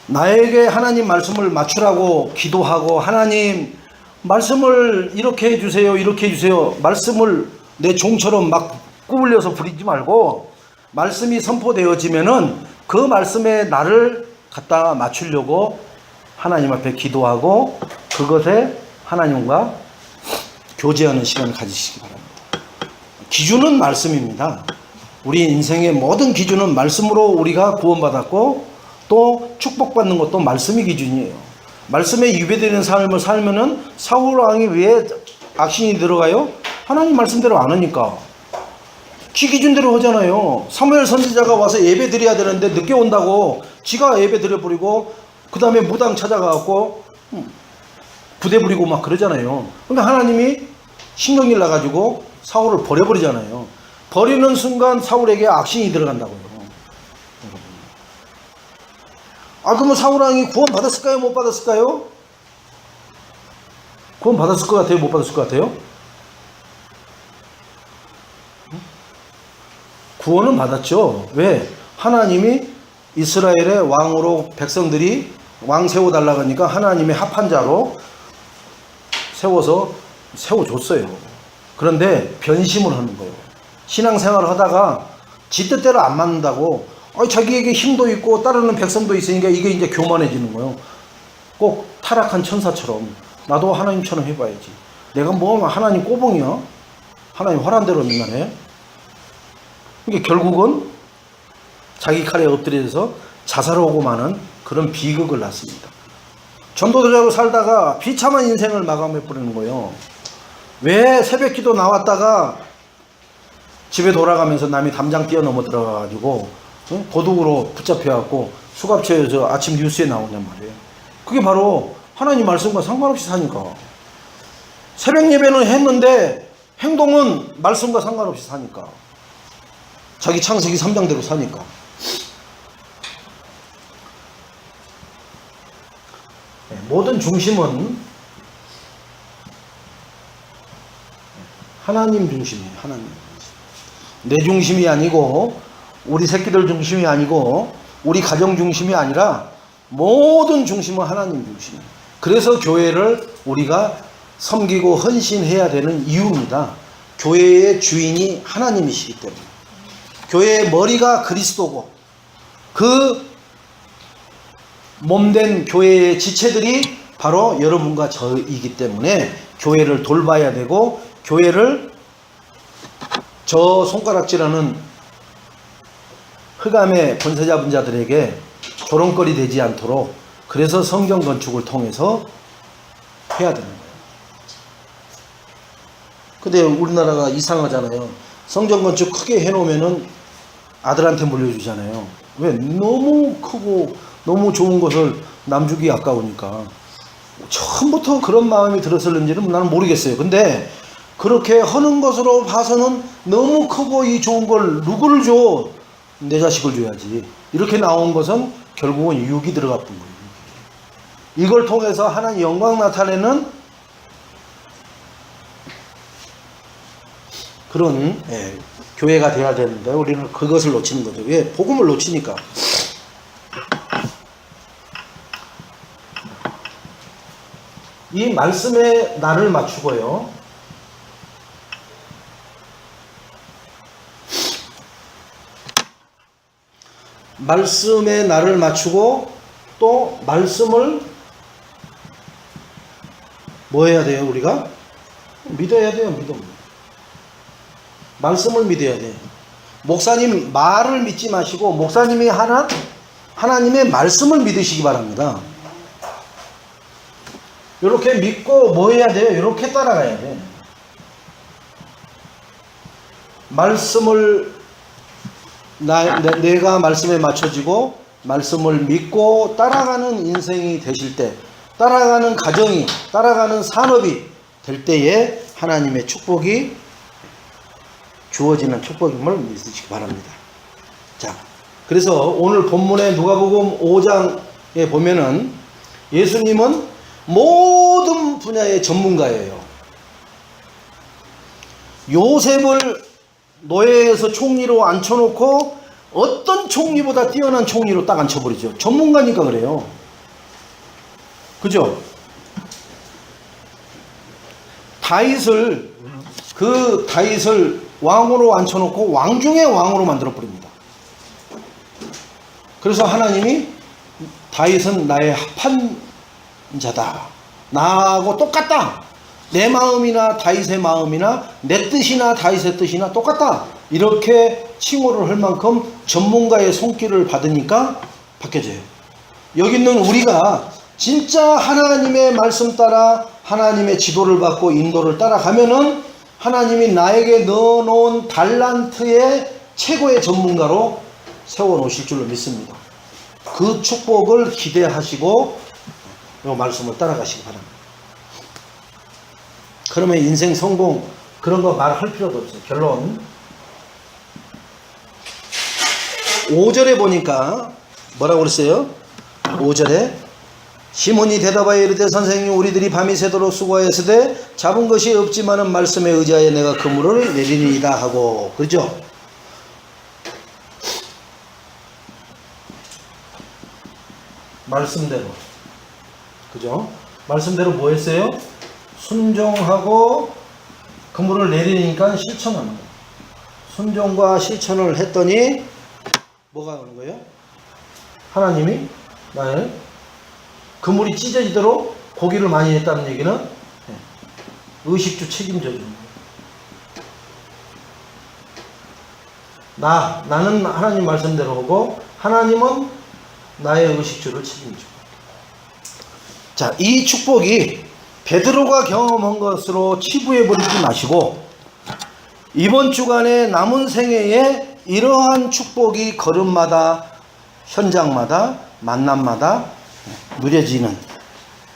S1: 나에게 하나님 말씀을 맞추라고 기도하고, 하나님 말씀을 이렇게 해주세요, 이렇게 해주세요. 말씀을 내 종처럼 막 꾸물려서 부리지 말고, 말씀이 선포되어지면은 그 말씀에 나를 갖다 맞추려고 하나님 앞에 기도하고, 그것에 하나님과 교제하는 시간을 가지시기 바랍니다. 기준은 말씀입니다. 우리 인생의 모든 기준은 말씀으로 우리가 구원받았고, 또 축복받는 것도 말씀이 기준이에요. 말씀에 유배되는 삶을 살면은 사울 왕이 왜 악신이 들어가요? 하나님 말씀대로 안 하니까. 지 기준대로 하잖아요. 사무엘 선지자가 와서 예배 드려야 되는데 늦게 온다고 지가 예배 드려버리고, 그 다음에 무당 찾아가갖고 부대 부리고 막 그러잖아요. 그러니까 하나님이 신경질 나가지고 사울을 버려버리잖아요. 버리는 순간 사울에게 악신이 들어간다고요. 아, 그러면 사울 왕이 구원 받았을까요? 못 받았을까요? 구원 받았을 것 같아요? 못 받았을 것 같아요? 구원은 받았죠. 왜? 하나님이 이스라엘의 왕으로 백성들이 왕 세워달라고 하니까 하나님의 합한 자로 세워줬어요. 그런데 변심을 하는 거예요. 신앙생활을 하다가 지 뜻대로 안 맞는다고, 자기에게 힘도 있고 따르는 백성도 있으니까 이게 이제 교만해지는 거예요. 꼭 타락한 천사처럼 나도 하나님처럼 해봐야지. 내가 뭐 하나님 꼬봉이야? 하나님 허란 대로 맨날 해? 그러니까 결국은 자기 칼에 엎드려서 자살하고 마는 그런 비극을 낳습니다. 전도자로 살다가 비참한 인생을 마감해버리는 거예요. 왜 새벽기도 나왔다가 집에 돌아가면서 남이 담장 뛰어넘어 들어가가지고 도둑으로 붙잡혀갖고 수갑처에서 아침 뉴스에 나오냔 말이에요. 그게 바로 하나님 말씀과 상관없이 사니까. 새벽 예배는 했는데 행동은 말씀과 상관없이 사니까. 자기 창세기 3장대로 사니까. 모든 중심은 하나님 중심이에요. 하나님 중심. 내 중심이 아니고 우리 새끼들 중심이 아니고 우리 가정 중심이 아니라 모든 중심은 하나님 중심이에요. 그래서 교회를 우리가 섬기고 헌신해야 되는 이유입니다. 교회의 주인이 하나님이시기 때문에. 교회의 머리가 그리스도고 그 몸된 교회의 지체들이 바로 여러분과 저이기 때문에 교회를 돌봐야 되고 교회를 저 손가락질하는 흑암의 권세 잡은 자들에게 조롱거리 되지 않도록 그래서 성경 건축을 통해서 해야 되는 거예요. 근데 우리나라가 이상하잖아요. 성경 건축 크게 해놓으면은 아들한테 물려주잖아요. 왜? 너무 크고 너무 좋은 것을 남주기 아까우니까. 처음부터 그런 마음이 들었을는지는 나는 모르겠어요. 근데 그렇게 하는 것으로 봐서는 너무 크고 이 좋은 걸 누구를 줘? 내 자식을 줘야지. 이렇게 나온 것은 결국은 육이 들어갔던 거예요. 이걸 통해서 하나님 영광 나타내는 그런 교회가 돼야 되는데 우리는 그것을 놓치는 거죠. 왜? 복음을 놓치니까. 이 말씀에 나를 맞추고요. 말씀에 나를 맞추고 또 말씀을 뭐 해야 돼요? 우리가? 믿어야 돼요. 믿음. 말씀을 믿어야 돼요. 목사님 말을 믿지 마시고 목사님이 하나님의 말씀을 믿으시기 바랍니다. 이렇게 믿고 뭐 해야 돼요? 이렇게 따라가야 돼. 말씀을 내가 말씀에 맞춰지고 말씀을 믿고 따라가는 인생이 되실 때, 따라가는 가정이, 따라가는 산업이 될 때에 하나님의 축복이 주어지는 축복임을 믿으시기 바랍니다. 자, 그래서 오늘 본문에 누가복음 5장에 보면은 예수님은 모든 분야의 전문가예요. 요셉을 노예에서 총리로 앉혀놓고 어떤 총리보다 뛰어난 총리로 딱 앉혀버리죠. 전문가니까 그래요. 그죠? 다윗을 왕으로 앉혀놓고 왕 중에 왕으로 만들어버립니다. 그래서 하나님이 다윗은 나의 합한 자다. 나하고 똑같다. 내 마음이나 다윗의 마음이나 내 뜻이나 다윗의 뜻이나 똑같다. 이렇게 칭호를 할 만큼 전문가의 손길을 받으니까 바뀌어져요. 여기 있는 우리가 진짜 하나님의 말씀 따라 하나님의 지도를 받고 인도를 따라가면은 하나님이 나에게 넣어놓은 달란트의 최고의 전문가로 세워놓으실 줄로 믿습니다. 그 축복을 기대하시고 이 말씀을 따라가시기 바랍니다. 그러면 인생 성공 그런 거 말할 필요도 없어요. 결론 5절에 보니까 뭐라고 그랬어요? 5절에 시몬이 대답하여 이르되 선생님 우리들이 밤이 새도록 수고하였으되 잡은 것이 없지만은 말씀에 의지하여 내가 그물을 내리리이다 하고 그렇죠? 말씀대로 그죠? 말씀대로 뭐 했어요? 순종하고 그물을 내리니까 실천하는 거예요. 순종과 실천을 했더니 뭐가 오는 거예요? 하나님이 나의 그물이 찢어지도록 고기를 많이 했다는 얘기는 의식주 책임져 주는 거예요. 나는 하나님 말씀대로 하고 하나님은 나의 의식주를 책임져. 자, 이 축복이 베드로가 경험한 것으로 치부해버리지 마시고 이번 주간의 남은 생애에 이러한 축복이 걸음마다 현장마다 만남마다 누려지는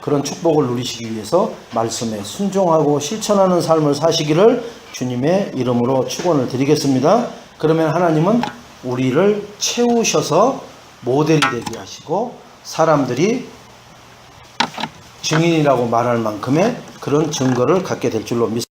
S1: 그런 축복을 누리시기 위해서 말씀에 순종하고 실천하는 삶을 사시기를 주님의 이름으로 축원을 드리겠습니다. 그러면 하나님은 우리를 채우셔서 모델이 되게 하시고 사람들이 증인이라고 말할 만큼의 그런 증거를 갖게 될 줄로 믿습니다.